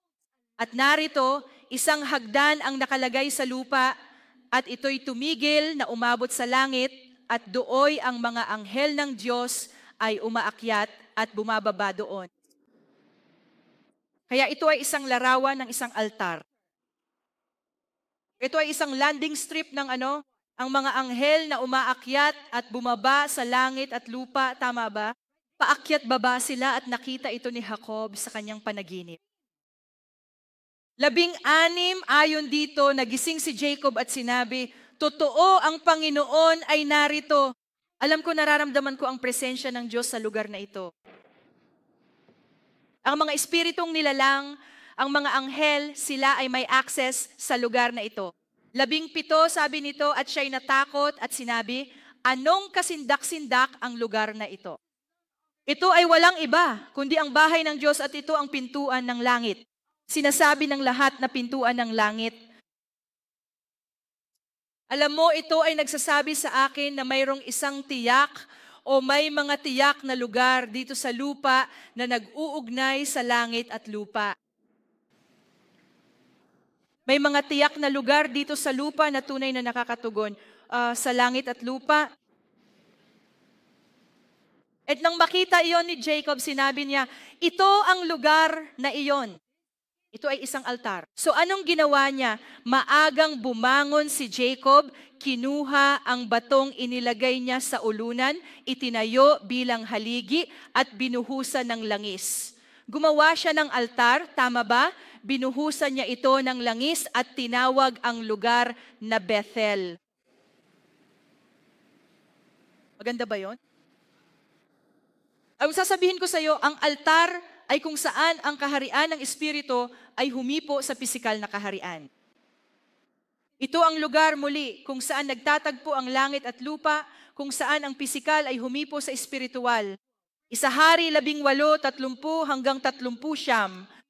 At narito, isang hagdan ang nakalagay sa lupa at ito'y tumigil na umabot sa langit at dooy ang mga anghel ng Diyos ay umaakyat at bumababa doon. Kaya ito ay isang larawan ng isang altar. Ito ay isang landing strip ng ang mga anghel na umaakyat at bumaba sa langit at lupa, tama ba? Paakyat baba sila at nakita ito ni Jacob sa kanyang panaginip. 16 ayon dito, nagising si Jacob at sinabi, totoo ang Panginoon ay narito. Alam ko, nararamdaman ko ang presensya ng Diyos sa lugar na ito. Ang mga espiritong nilalang, Ang mga anghel, sila ay may access sa lugar na ito. 17, sabi nito, at siya'y natakot at sinabi, anong kasindak-sindak ang lugar na ito? Ito ay walang iba, kundi ang bahay ng Diyos at ito ang pintuan ng langit. Sinasabi ng lahat na pintuan ng langit. Alam mo, ito ay nagsasabi sa akin na mayroong isang tiyak o may mga tiyak na lugar dito sa lupa na nag-uugnay sa langit at lupa. May mga tiyak na lugar dito sa lupa na tunay na nakakatugon sa langit at lupa. At nang makita iyon ni Jacob, sinabi niya, ito ang lugar na iyon. Ito ay isang altar. So anong ginawa niya? Maagang bumangon si Jacob, kinuha ang batong inilagay niya sa ulunan, itinayo bilang haligi at binuhusan ng langis. Gumawa siya ng altar, tama ba? Binuhusan niya ito ng langis at tinawag ang lugar na Bethel. Maganda ba yon? Ang sasabihin ko sa iyo, ang altar ay kung saan ang kaharian ng Espiritu ay humipo sa pisikal na kaharian. Ito ang lugar muli kung saan nagtatagpo ang langit at lupa, kung saan ang pisikal ay humipo sa espiritual. Isahari 18, 30 hanggang 39.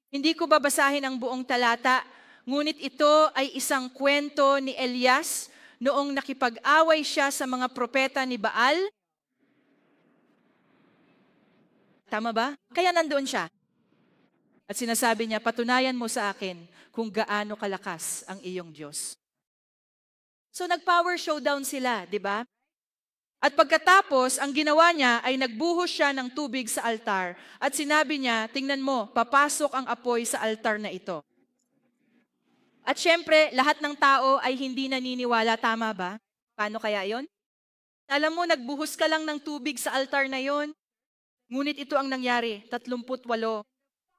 Hindi ko babasahin ang buong talata, ngunit ito ay isang kwento ni Elias noong nakipag-away siya sa mga propeta ni Baal. Tama ba? Kaya nandoon siya. At sinasabi niya, patunayan mo sa akin kung gaano kalakas ang iyong Diyos. So nag-power showdown sila, di ba? At pagkatapos, ang ginawa niya ay nagbuhos siya ng tubig sa altar. At sinabi niya, tingnan mo, papasok ang apoy sa altar na ito. At syempre, lahat ng tao ay hindi naniniwala, tama ba? Paano kaya yon? Alam mo, nagbuhos ka lang ng tubig sa altar na yon. Ngunit ito ang nangyari, 38.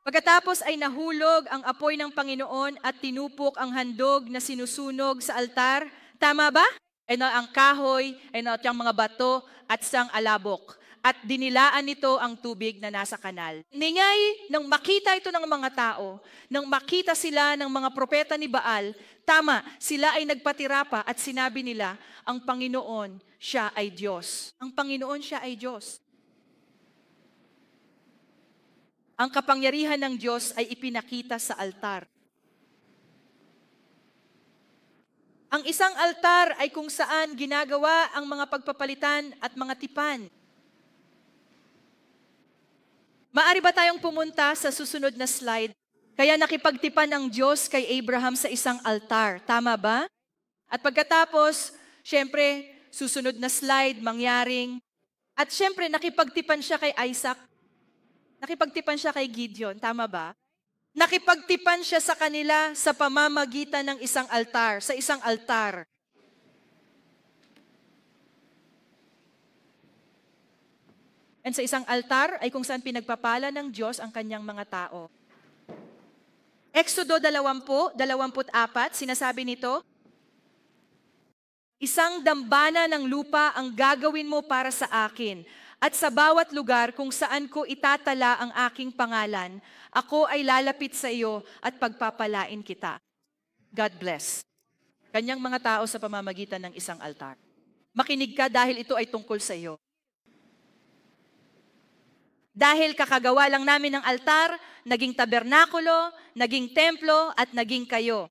Pagkatapos ay nahulog ang apoy ng Panginoon at tinupok ang handog na sinusunog sa altar. Tama ba? Ang kahoy, at yung mga bato at sang alabok. At dinilaan nito ang tubig na nasa kanal. Ningay, nang makita ito ng mga tao, nang makita sila ng mga propeta ni Baal, tama, sila ay nagpatira pa at sinabi nila, ang Panginoon, siya ay Diyos. Ang Panginoon, siya ay Diyos. Ang kapangyarihan ng Diyos ay ipinakita sa altar. Ang isang altar ay kung saan ginagawa ang mga pagpapalitan at mga tipan. Maari ba tayong pumunta sa susunod na slide? Kaya nakipagtipan ang Diyos kay Abraham sa isang altar. Tama ba? At pagkatapos, syempre, susunod na slide, mangyaring. At syempre, nakipagtipan siya kay Isaac. Nakipagtipan siya kay Gideon, tama ba? Nakipagtipan siya sa kanila sa pamamagitan ng isang altar, sa isang altar. And sa isang altar ay kung saan pinagpapala ng Diyos ang kanyang mga tao. Exodo 20, 24, sinasabi nito, isang dambana ng lupa ang gagawin mo para sa akin. At sa bawat lugar kung saan ko itatala ang aking pangalan, ako ay lalapit sa iyo at pagpapalain kita. God bless. Kanyang mga tao sa pamamagitan ng isang altar. Makinig ka dahil ito ay tungkol sa iyo. Dahil kakagawa lang namin ng altar, naging tabernakulo, naging templo, at naging kayo.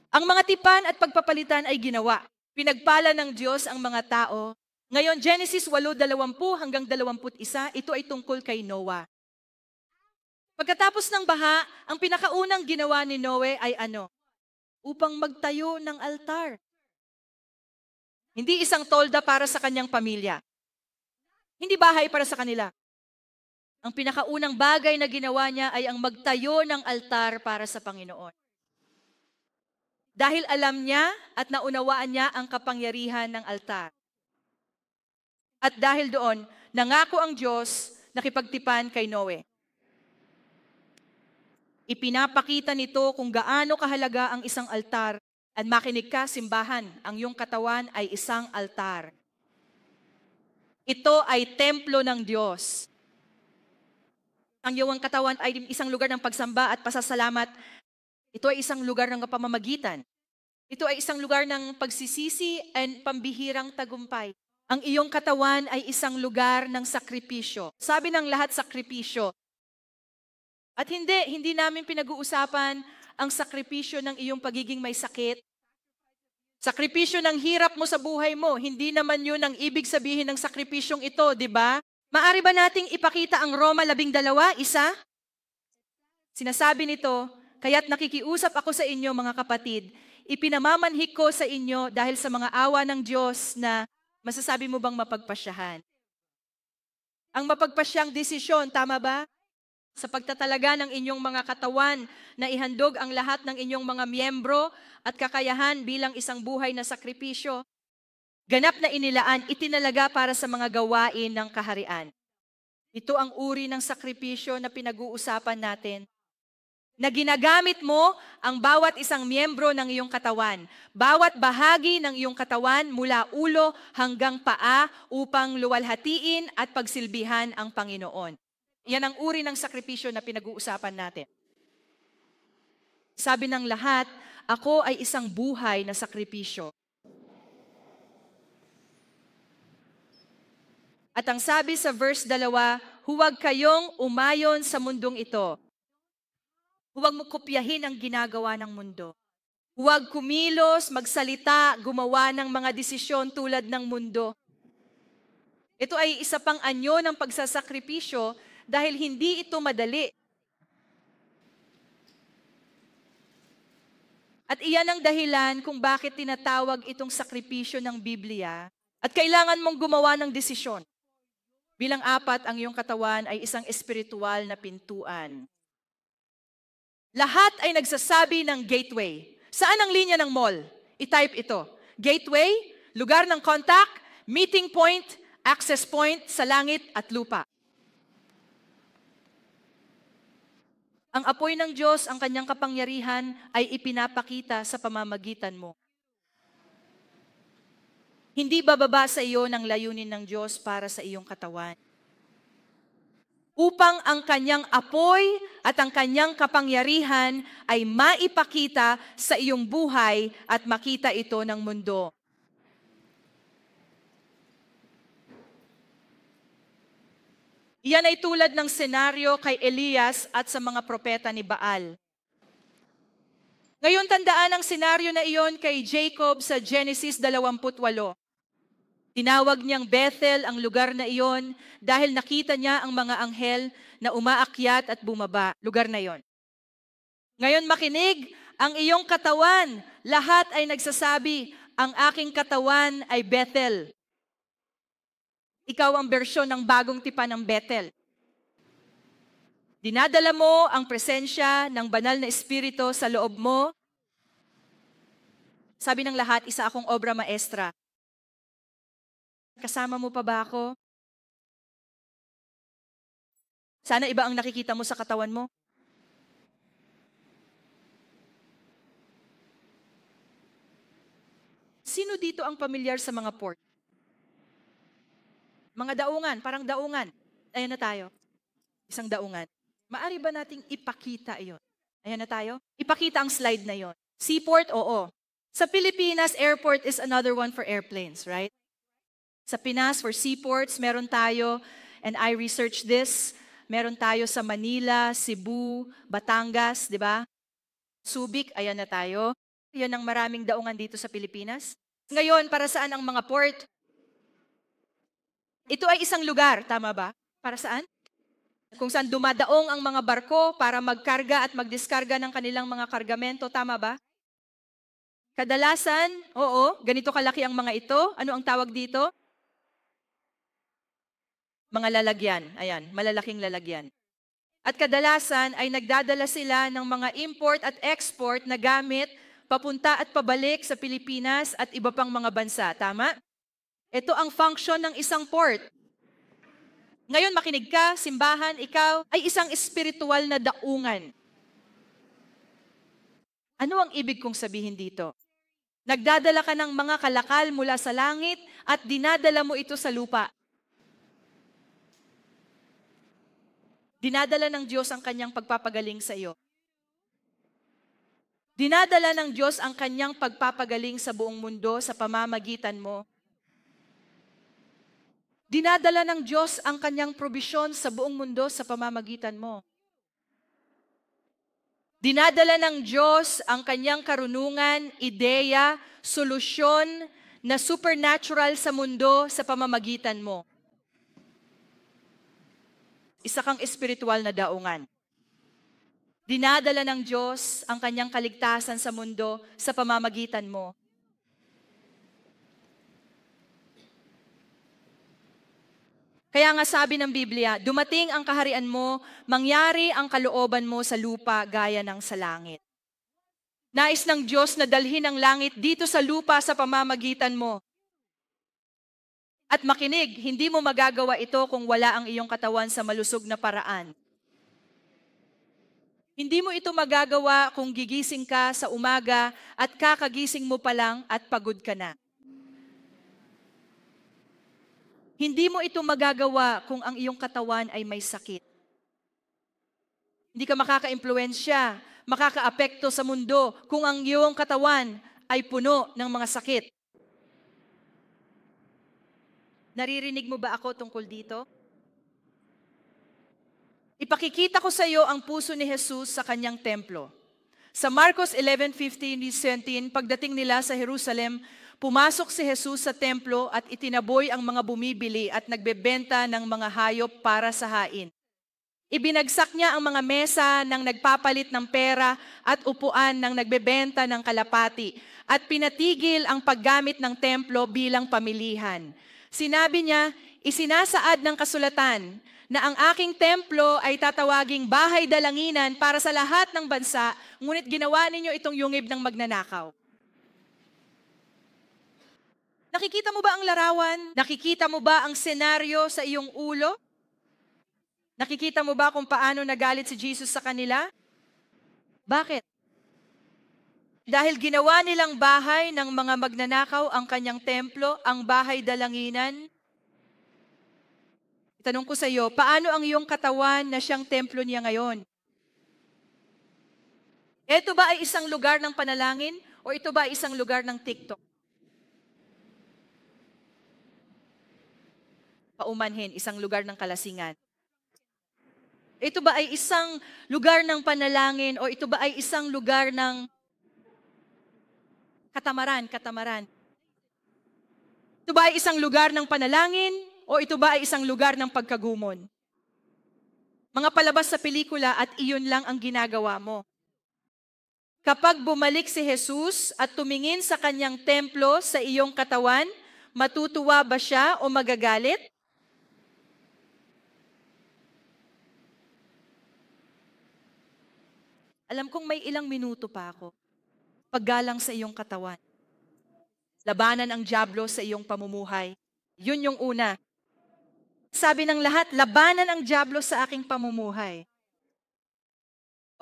Ang mga tipan at pagpapalitan ay ginawa. Pinagpala ng Diyos ang mga tao. Ngayon, Genesis 8:20 hanggang 21, ito ay tungkol kay Noah. Pagkatapos ng baha, ang pinakaunang ginawa ni Noe ay ano? Upang magtayo ng altar. Hindi isang tolda para sa kanyang pamilya. Hindi bahay para sa kanila. Ang pinakaunang bagay na ginawa niya ay ang magtayo ng altar para sa Panginoon. Dahil alam niya at naunawaan niya ang kapangyarihan ng altar. At dahil doon, nangako ang Diyos nakipagtipan kay Noe. Ipinapakita nito kung gaano kahalaga ang isang altar. At makinig ka, simbahan, ang iyong katawan ay isang altar. Ito ay templo ng Diyos. Ang iyong katawan ay isang lugar ng pagsamba at pasasalamat. Ito ay isang lugar ng pamamagitan. Ito ay isang lugar ng pagsisisi and pambihirang tagumpay. Ang iyong katawan ay isang lugar ng sakripisyo. Sabi ng lahat, sakripisyo. At hindi namin pinag-uusapan ang sakripisyo ng iyong pagiging may sakit. Sakripisyo ng hirap mo sa buhay mo. Hindi naman yun ang ibig sabihin ng sakripisyong ito, di ba? Maari ba nating ipakita ang Roma 12:1? Sinasabi nito, kaya't nakikiusap ako sa inyo mga kapatid, ipinamamanhik ko sa inyo dahil sa mga awa ng Diyos na masasabi mo bang mapagpasyahan? Ang mapagpasyang desisyon, tama ba? Sa pagtatalaga ng inyong mga katawan na ihandog ang lahat ng inyong mga miyembro at kakayahan bilang isang buhay na sakripisyo, ganap na inilaan, itinalaga para sa mga gawain ng kaharian. Ito ang uri ng sakripisyo na pinag-uusapan natin. Na ginagamit mo ang bawat isang miyembro ng iyong katawan, bawat bahagi ng iyong katawan mula ulo hanggang paa upang luwalhatiin at pagsilbihan ang Panginoon. Yan ang uri ng sakripisyo na pinag-uusapan natin. Sabi ng lahat, ako ay isang buhay na sakripisyo. At ang sabi sa verse 2, huwag kayong umayon sa mundong ito. Huwag mo kopyahin ang ginagawa ng mundo. Huwag kumilos, magsalita, gumawa ng mga desisyon tulad ng mundo. Ito ay isa pang anyo ng pagsasakripisyo dahil hindi ito madali. At iyan ang dahilan kung bakit tinatawag itong sakripisyo ng Biblia at kailangan mong gumawa ng desisyon. Bilang 4, ang iyong katawan ay isang espiritual na pintuan. Lahat ay nagsasabi ng gateway. Saan ang linya ng mall? I-type ito. Gateway, lugar ng contact, meeting point, access point sa langit at lupa. Ang apoy ng Diyos, ang kanyang kapangyarihan ay ipinapakita sa pamamagitan mo. Hindi bababa sa iyo ng layunin ng Diyos para sa iyong katawan. Upang ang kanyang apoy at ang kanyang kapangyarihan ay maipakita sa iyong buhay at makita ito ng mundo. Iyan ay tulad ng senaryo kay Elias at sa mga propeta ni Baal. Ngayon tandaan ang senaryo na iyon kay Jacob sa Genesis 28. Tinawag niyang Bethel ang lugar na iyon dahil nakita niya ang mga anghel na umaakyat at bumaba, lugar na iyon. Ngayon makinig, ang iyong katawan, lahat ay nagsasabi, ang aking katawan ay Bethel. Ikaw ang bersyon ng bagong tipan ng Bethel. Dinadala mo ang presensya ng banal na espiritu sa loob mo. Sabi ng lahat, isa akong obra maestra. Kasama mo pa ba ako? Sana iba ang nakikita mo sa katawan mo. Sino dito ang pamilyar sa mga port? Mga daungan, parang daungan. Ayan na tayo. Isang daungan. Maari ba nating ipakita iyon? Ayan na tayo. Ipakita ang slide na iyon. Seaport, oo. Sa Pilipinas, airport is another one for airplanes, right? Sa Pinas, for seaports, meron tayo, and I researched this, meron tayo sa Manila, Cebu, Batangas, di ba? Subic, ayan na tayo. Yan ang maraming daungan dito sa Pilipinas. Ngayon, para saan ang mga port? Ito ay isang lugar, tama ba? Para saan? Kung saan dumadaong ang mga barko para magkarga at magdiskarga ng kanilang mga kargamento, tama ba? Kadalasan, oo, ganito kalaki ang mga ito. Ano ang tawag dito? Mga lalagyan. Ayan, malalaking lalagyan. At kadalasan ay nagdadala sila ng mga import at export na gamit papunta at pabalik sa Pilipinas at iba pang mga bansa. Tama? Ito ang function ng isang port. Ngayon makinig ka, simbahan, ikaw ay isang espiritual na daungan. Ano ang ibig kong sabihin dito? Nagdadala ka ng mga kalakal mula sa langit at dinadala mo ito sa lupa. Dinadala ng Diyos ang kanyang pagpapagaling sa iyo. Dinadala ng Diyos ang kanyang pagpapagaling sa buong mundo sa pamamagitan mo. Dinadala ng Diyos ang kanyang probisyon sa buong mundo sa pamamagitan mo. Dinadala ng Diyos ang kanyang karunungan, ideya, solusyon na supernatural sa mundo sa pamamagitan mo. Isa kang espiritual na daungan. Dinadala ng Diyos ang kanyang kaligtasan sa mundo sa pamamagitan mo. Kaya nga sabi ng Biblia, dumating ang kaharian mo, mangyari ang kalooban mo sa lupa gaya ng sa langit. Nais ng Diyos na dalhin ang langit dito sa lupa sa pamamagitan mo. At makinig, hindi mo magagawa ito kung wala ang iyong katawan sa malusog na paraan. Hindi mo ito magagawa kung gigising ka sa umaga at kakagising mo pa lang at pagod ka na. Hindi mo ito magagawa kung ang iyong katawan ay may sakit. Hindi ka makaka-impluwensya, makaka-apekto sa mundo kung ang iyong katawan ay puno ng mga sakit. Naririnig mo ba ako tungkol dito? Ipakikita ko sa iyo ang puso ni Jesus sa kanyang templo. Sa Marcos 11:15-17, pagdating nila sa Jerusalem, pumasok si Jesus sa templo at itinaboy ang mga bumibili at nagbebenta ng mga hayop para sa hain. Ibinagsak niya ang mga mesa ng nagpapalit ng pera at upuan ng nagbebenta ng kalapati at pinatigil ang paggamit ng templo bilang pamilihan. Sinabi niya, isinasaad ng kasulatan na ang aking templo ay tatawaging bahay dalanginan para sa lahat ng bansa, ngunit ginawa ninyo itong yungib ng magnanakaw. Nakikita mo ba ang larawan? Nakikita mo ba ang senaryo sa iyong ulo? Nakikita mo ba kung paano nagalit si Jesus sa kanila? Bakit? Dahil ginawa nilang bahay ng mga magnanakaw ang kanyang templo, ang bahay dalanginan. Itanong ko sa iyo, paano ang iyong katawan na siyang templo niya ngayon? Ito ba ay isang lugar ng panalangin o ito ba ay isang lugar ng TikTok? Paumanhin, isang lugar ng kalasingan. Ito ba ay isang lugar ng panalangin o ito ba ay isang lugar ng katamaran? Ito ba ay isang lugar ng panalangin o ito ba ay isang lugar ng pagkagumon? Mga palabas sa pelikula at iyon lang ang ginagawa mo. Kapag bumalik si Jesus at tumingin sa kanyang templo sa iyong katawan, matutuwa ba siya o magagalit? Alam kong may ilang minuto pa ako. Paggalang sa iyong katawan. Labanan ang dyablo sa iyong pamumuhay. Yun yung una. Sabi ng lahat, labanan ang dyablo sa aking pamumuhay.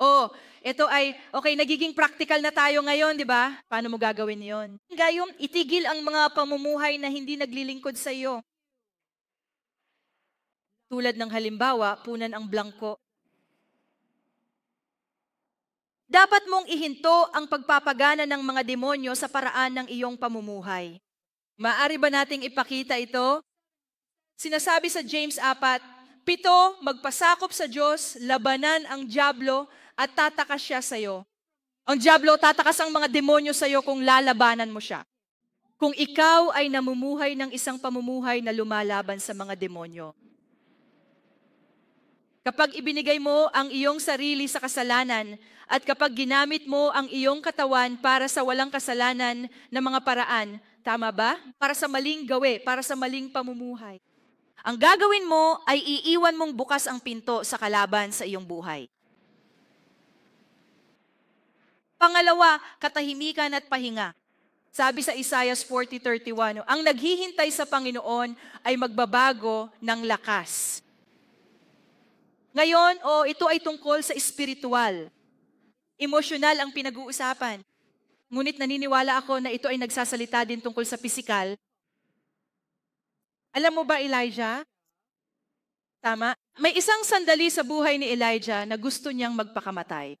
Oh, ito ay, okay, nagiging practical na tayo ngayon, di ba? Paano mo gagawin yon? Gayong itigil ang mga pamumuhay na hindi naglilingkod sa iyo. Tulad ng halimbawa, punan ang blangko. Dapat mong ihinto ang pagpapagana ng mga demonyo sa paraan ng iyong pamumuhay. Maaari ba nating ipakita ito? Sinasabi sa James 4:7, magpasakop sa Diyos, labanan ang dyablo at tatakas siya sa iyo. Ang dyablo, tatakas ang mga demonyo sa iyo kung lalabanan mo siya. Kung ikaw ay namumuhay ng isang pamumuhay na lumalaban sa mga demonyo. Kapag ibinigay mo ang iyong sarili sa kasalanan at kapag ginamit mo ang iyong katawan para sa walang kasalanan na mga paraan, tama ba? Para sa maling gawi, para sa maling pamumuhay. Ang gagawin mo ay iiwan mong bukas ang pinto sa kalaban sa iyong buhay. Pangalawa, katahimikan at pahinga. Sabi sa Isaiah 40:31, ang naghihintay sa Panginoon ay magbabago ng lakas. Ngayon, ito ay tungkol sa espiritual. Emosyonal ang pinag-uusapan. Ngunit naniniwala ako na ito ay nagsasalita din tungkol sa pisikal. Alam mo ba, Elijah? Tama? May isang sandali sa buhay ni Elijah na gusto niyang magpakamatay.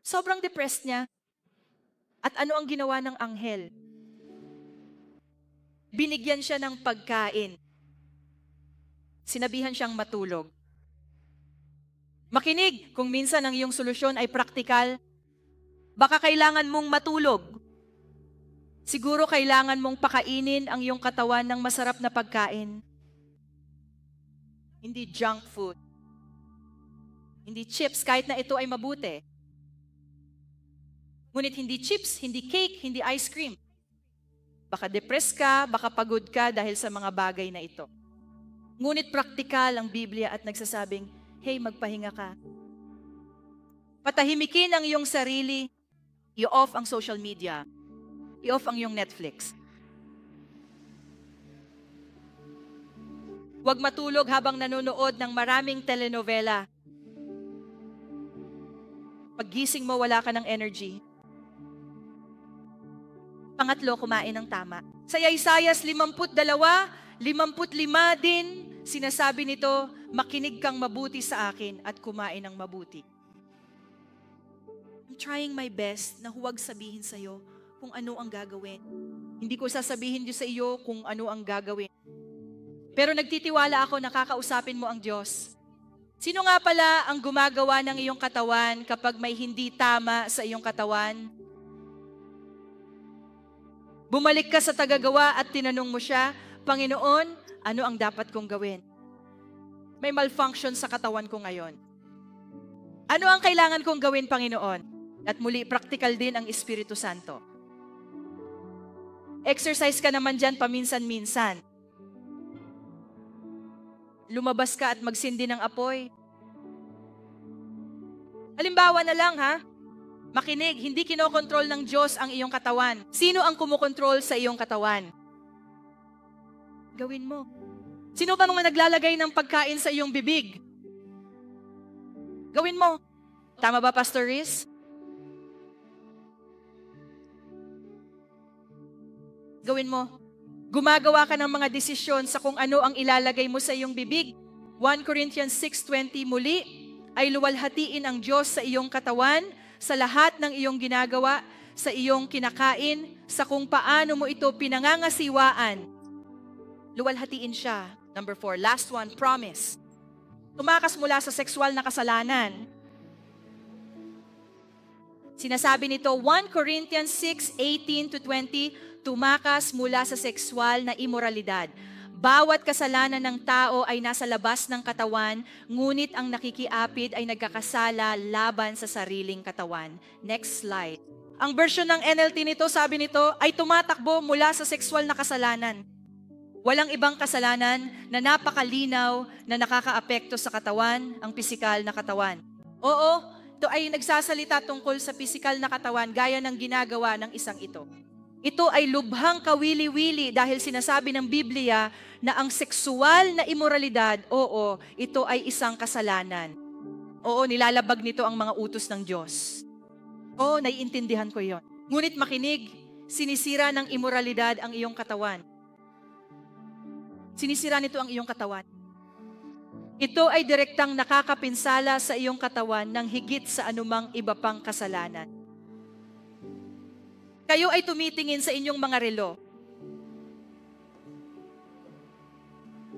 Sobrang depressed niya. At ano ang ginawa ng anghel? Binigyan siya ng pagkain. Sinabihan siyang matulog. Makinig, kung minsan ang iyong solusyon ay praktikal, baka kailangan mong matulog. Siguro kailangan mong pakainin ang iyong katawan ng masarap na pagkain. Hindi junk food. Hindi chips, kahit na ito ay mabuti. Ngunit hindi chips, hindi cake, hindi ice cream. Baka depressed ka, baka pagod ka dahil sa mga bagay na ito. Ngunit praktikal ang Biblia at nagsasabing, hey, magpahinga ka. Patahimikin ang iyong sarili, i-off ang social media, i-off ang iyong Netflix. Huwag matulog habang nanonood ng maraming telenovela. Paggising mo, wala ka ng energy. Pangatlo, kumain ng tama. Sa Isaiah 52, 55 din, sinasabi nito, makinig kang mabuti sa akin at kumain ng mabuti. I'm trying my best na huwag sabihin sa iyo kung ano ang gagawin. Hindi ko sasabihin sa iyo kung ano ang gagawin. Pero nagtitiwala ako na kakausapin mo ang Diyos. Sino nga pala ang gumagawa ng iyong katawan kapag may hindi tama sa iyong katawan? Bumalik ka sa tagagawa at tinanong mo siya, Panginoon, ano ang dapat kong gawin? May malfunction sa katawan ko ngayon. Ano ang kailangan kong gawin, Panginoon? At muli, practical din ang Espiritu Santo. Exercise ka naman dyan paminsan-minsan. Lumabas ka at magsindi ng apoy. Halimbawa na lang, ha? Makinig, hindi kinokontrol ng Diyos ang iyong katawan. Sino ang kumokontrol sa iyong katawan? Gawin mo. Sino ba naman naglalagay ng pagkain sa iyong bibig? Gawin mo. Tama ba, Pastor Riz? Gawin mo. Gumagawa ka ng mga desisyon sa kung ano ang ilalagay mo sa iyong bibig. 1 Corinthians 6:20 muli, ay luwalhatiin ang Diyos sa iyong katawan, sa lahat ng iyong ginagawa, sa iyong kinakain, sa kung paano mo ito pinangangasiwaan. Luwalhatiin siya. Number 4, last one, promise. Tumakas mula sa sexual na kasalanan. Sinasabi nito, 1 Corinthians 6:18-20, tumakas mula sa sexual na imoralidad. Bawat kasalanan ng tao ay nasa labas ng katawan, ngunit ang nakikiapid ay nagkakasala laban sa sariling katawan. Next slide. Ang version ng NLT nito, sabi nito, ay tumatakbo mula sa sexual na kasalanan. Walang ibang kasalanan na napakalinaw na nakakaapekto sa katawan, ang pisikal na katawan. Oo, ito ay nagsasalita tungkol sa pisikal na katawan gaya ng ginagawa ng isang ito. Ito ay lubhang kawili-wili dahil sinasabi ng Biblia na ang sexual na imoralidad, oo, ito ay isang kasalanan. Oo, nilalabag nito ang mga utos ng Diyos. Oo, naiintindihan ko yon. Ngunit makinig, sinisira ng imoralidad ang iyong katawan. Sinisira nito ang iyong katawan. Ito ay direktang nakakapinsala sa iyong katawan ng higit sa anumang iba pang kasalanan. Kayo ay tumitingin sa inyong mga relo.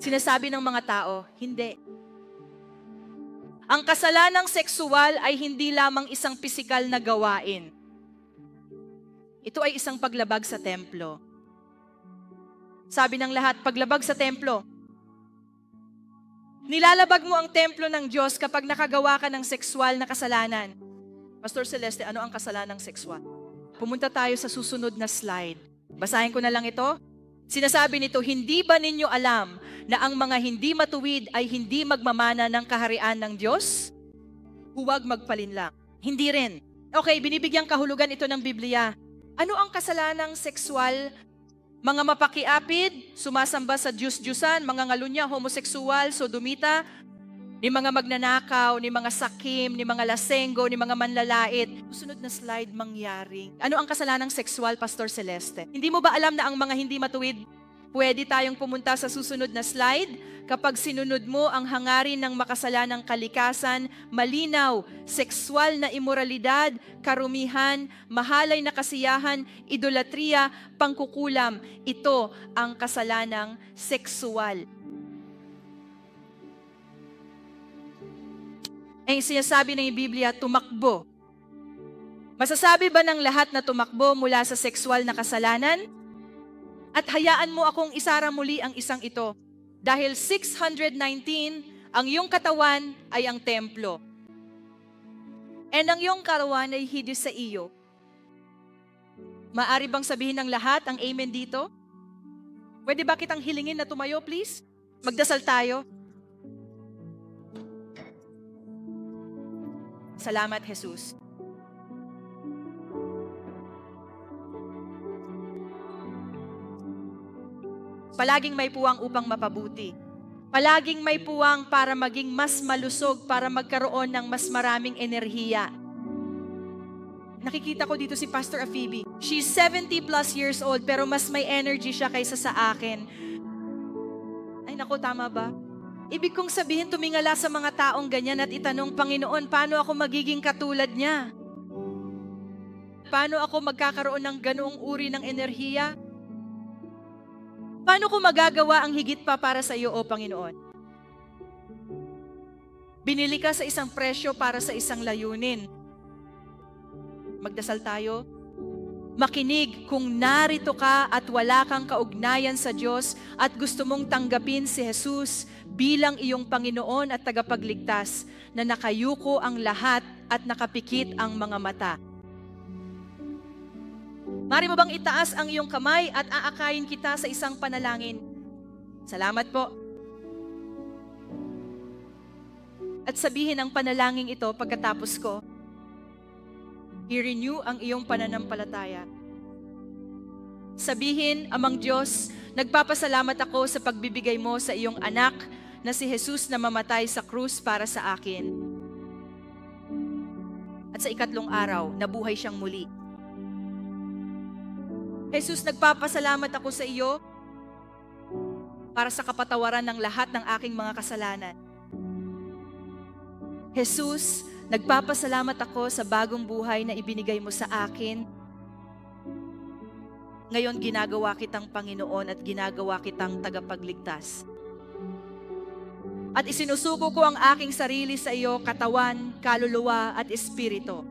Sinasabi ng mga tao, hindi. Ang kasalanang sexual ay hindi lamang isang pisikal na gawain. Ito ay isang paglabag sa templo. Sabi ng lahat, paglabag sa templo. Nilalabag mo ang templo ng Diyos kapag nakagawa ka ng sexual na kasalanan. Pastor Celeste, ano ang kasalanang sexual? Pumunta tayo sa susunod na slide. Basahin ko na lang ito. Sinasabi nito, hindi ba ninyo alam na ang mga hindi matuwid ay hindi magmamana ng kaharian ng Diyos? Huwag magpalinlang. Hindi rin. Okay, binibigyang kahulugan ito ng Biblia. Ano ang kasalanang sexual? Mga mapakiapid, sumasamba sa Diyos-Diyusan, mga ngalunya, homoseksual, sodomita, ni mga magnanakaw, ni mga sakim, ni mga lasenggo, ni mga manlalait. Susunod na slide, mangyaring. Ano ang kasalanang sexual, Pastor Celeste? Hindi mo ba alam na ang mga hindi matuwid Pwede tayong pumunta sa susunod na slide. Kapag sinunod mo ang hangarin ng makasalanang kalikasan, malinaw, sexual na imoralidad, karumihan, mahalay na kasiyahan, idolatriya, pangkukulam, ito ang kasalanang sexual. Ang sinasabi ng Biblia, tumakbo. Masasabi ba ng lahat na tumakbo mula sa sexual na kasalanan? At hayaan mo akong isara muli ang isang ito. Dahil 619, ang iyong katawan ay ang templo. And ang iyong katawan ay hidis sa iyo. Maari bang sabihin ng lahat ang amen dito? Pwede ba kitang hilingin na tumayo, please? Magdasal tayo. Salamat, Jesus. Palaging may puwang upang mapabuti. Palaging may puwang para maging mas malusog, para magkaroon ng mas maraming enerhiya. Nakikita ko dito si Pastor Phoebe. She's 70 plus years old, pero mas may energy siya kaysa sa akin. Ay naku, tama ba? Ibig kong sabihin, tumingala sa mga taong ganyan at itanong, Panginoon, paano ako magiging katulad niya? Paano ako magkakaroon ng ganoong uri ng enerhiya? Paano ko magagawa ang higit pa para sa iyo, O Panginoon? Binili ka sa isang presyo para sa isang layunin. Magdasal tayo. Makinig kung narito ka at wala kang kaugnayan sa Diyos at gusto mong tanggapin si Jesus bilang iyong Panginoon at tagapagligtas na nakayuko ang lahat at nakapikit ang mga mata. Mari mo bang itaas ang iyong kamay at aakayin kita sa isang panalangin? Salamat po. At sabihin ang panalangin ito pagkatapos ko. I-renew ang iyong pananampalataya. Sabihin, Amang Diyos, nagpapasalamat ako sa pagbibigay mo sa iyong anak na si Jesus na mamatay sa krus para sa akin. At sa ikatlong araw, nabuhay siyang muli. Jesus, nagpapasalamat ako sa iyo para sa kapatawaran ng lahat ng aking mga kasalanan. Jesus, nagpapasalamat ako sa bagong buhay na ibinigay mo sa akin. Ngayon, ginagawa kitang Panginoon at ginagawa kitang tagapagligtas. At isinusuko ko ang aking sarili sa iyo, katawan, kaluluwa at espiritu.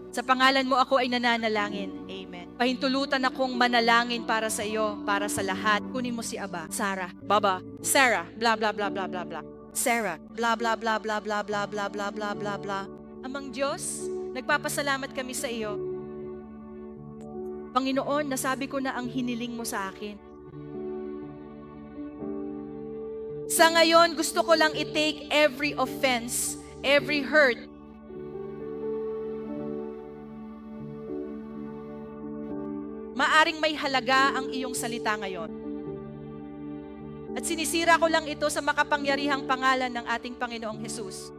Sa pangalan mo ako ay nananalangin. Amen. Pahintulutan akong manalangin para sa iyo, para sa lahat. Kunin mo si Aba, Sarah, Baba, Sarah, blah blah blah blah blah blah. Sarah, blah blah blah blah blah blah blah blah blah blah blah. Amang Diyos, nagpapasalamat kami sa iyo. Panginoon, nasabi ko na ang hiniling mo sa akin. Sa ngayon, gusto ko lang i-take every offense, every hurt, maaring may halaga ang iyong salita ngayon. At sinisira ko lang ito sa makapangyarihang pangalan ng ating Panginoong Jesus.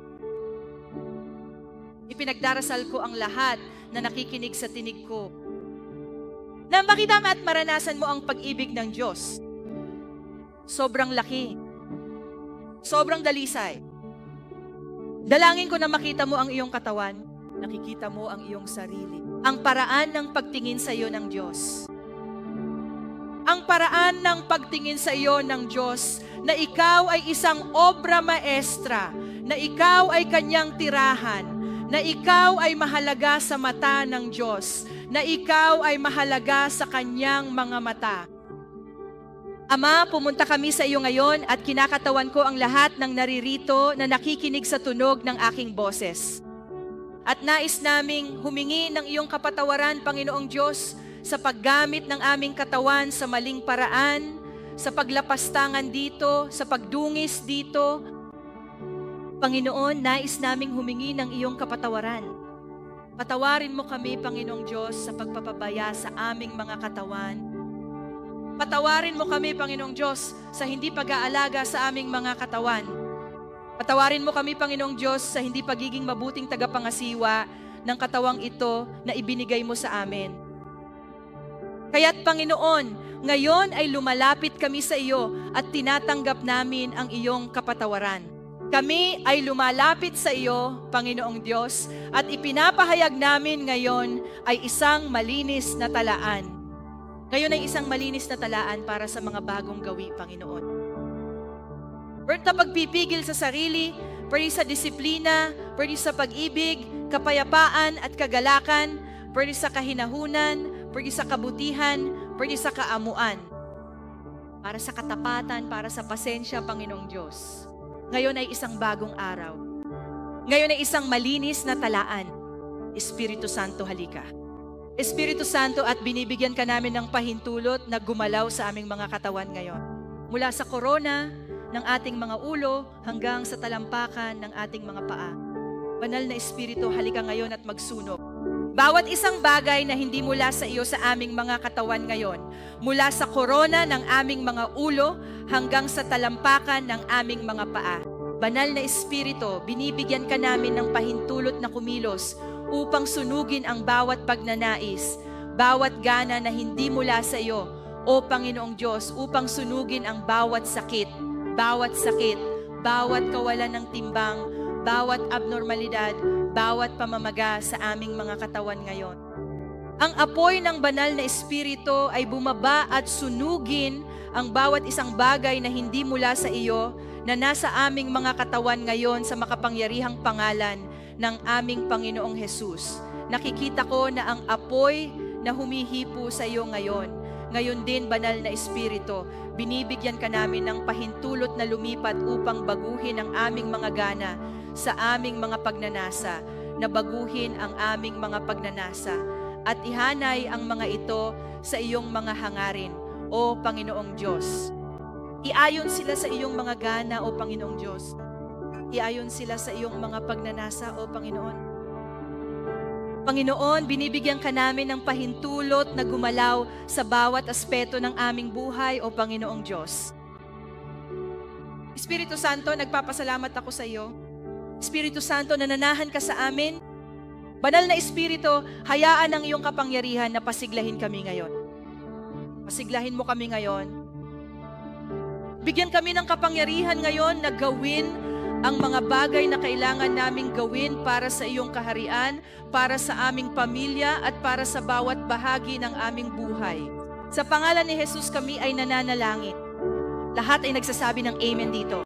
Ipinagdarasal ko ang lahat na nakikinig sa tinig ko, na makita at maranasan mo ang pag-ibig ng Diyos. Sobrang laki. Sobrang dalisay. Dalangin ko na makita mo ang iyong katawan, nakikita mo ang iyong sarili. Ang paraan ng pagtingin sa iyo ng Diyos. Ang paraan ng pagtingin sa iyo ng Diyos na ikaw ay isang obra maestra, na ikaw ay kanyang tirahan, na ikaw ay mahalaga sa mata ng Diyos, na ikaw ay mahalaga sa kanyang mga mata. Ama, pumunta kami sa iyo ngayon at kinakatawan ko ang lahat ng naririto na nakikinig sa tunog ng aking boses. At nais naming humingi ng iyong kapatawaran, Panginoong Diyos, sa paggamit ng aming katawan sa maling paraan, sa paglapastangan dito, sa pagdungis dito. Panginoon, nais naming humingi ng iyong kapatawaran. Patawarin mo kami, Panginoong Diyos, sa pagpapabaya sa aming mga katawan. Patawarin mo kami, Panginoong Diyos, sa hindi pag-aalaga sa aming mga katawan. Patawarin mo kami, Panginoong Diyos, sa hindi pagiging mabuting tagapangasiwa ng katawang ito na ibinigay mo sa amin. Kaya't Panginoon, ngayon ay lumalapit kami sa iyo at tinatanggap namin ang iyong kapatawaran. Kami ay lumalapit sa iyo, Panginoong Diyos, at ipinapahayag namin ngayon ay isang malinis na talaan. Ngayon ay isang malinis na talaan para sa mga bagong gawi, Panginoon. Pwede sa pagpipigil sa sarili, pwede sa disiplina, pwede sa pag-ibig, kapayapaan at kagalakan, pwede sa kahinahunan, pwede sa kabutihan, pwede sa kaamuan. Para sa katapatan, para sa pasensya, Panginoong Diyos. Ngayon ay isang bagong araw. Ngayon ay isang malinis na talaan. Espiritu Santo, halika. Espiritu Santo, at binibigyan ka namin ng pahintulot na gumalaw sa aming mga katawan ngayon. Mula sa korona ng ating mga ulo hanggang sa talampakan ng ating mga paa. Banal na Espiritu, halika ngayon at magsunog. Bawat isang bagay na hindi mula sa iyo sa aming mga katawan ngayon, mula sa korona ng aming mga ulo hanggang sa talampakan ng aming mga paa. Banal na Espiritu, binibigyan ka namin ng pahintulot na kumilos upang sunugin ang bawat pagnanais, bawat gana na hindi mula sa iyo, o Panginoong Diyos, upang sunugin ang bawat sakit, bawat kawalan ng timbang, bawat abnormalidad, bawat pamamaga sa aming mga katawan ngayon. Ang apoy ng banal na Espiritu ay bumaba at sunugin ang bawat isang bagay na hindi mula sa iyo na nasa aming mga katawan ngayon sa makapangyarihang pangalan ng aming Panginoong Hesus. Nakikita ko na ang apoy na humihipo sa iyo ngayon. Ngayon din, banal na Espiritu, binibigyan ka namin ng pahintulot na lumipat upang baguhin ang aming mga gana sa aming mga pagnanasa, na baguhin ang aming mga pagnanasa, at ihanay ang mga ito sa iyong mga hangarin, o Panginoong Diyos. Iayon sila sa iyong mga gana, o Panginoong Diyos. Iayon sila sa iyong mga pagnanasa, o Panginoon. Panginoon, binibigyan ka namin ng pahintulot na gumalaw sa bawat aspeto ng aming buhay, o Panginoong Diyos. Espiritu Santo, nagpapasalamat ako sa iyo. Espiritu Santo, nananahan ka sa amin. Banal na Espiritu, hayaan ang iyong kapangyarihan na pasiglahin kami ngayon. Pasiglahin mo kami ngayon. Bigyan kami ng kapangyarihan ngayon na gawin ang mga bagay na kailangan naming gawin para sa iyong kaharian, para sa aming pamilya, at para sa bawat bahagi ng aming buhay. Sa pangalan ni Jesus kami ay nananalangin. Lahat ay nagsasabi ng amen dito.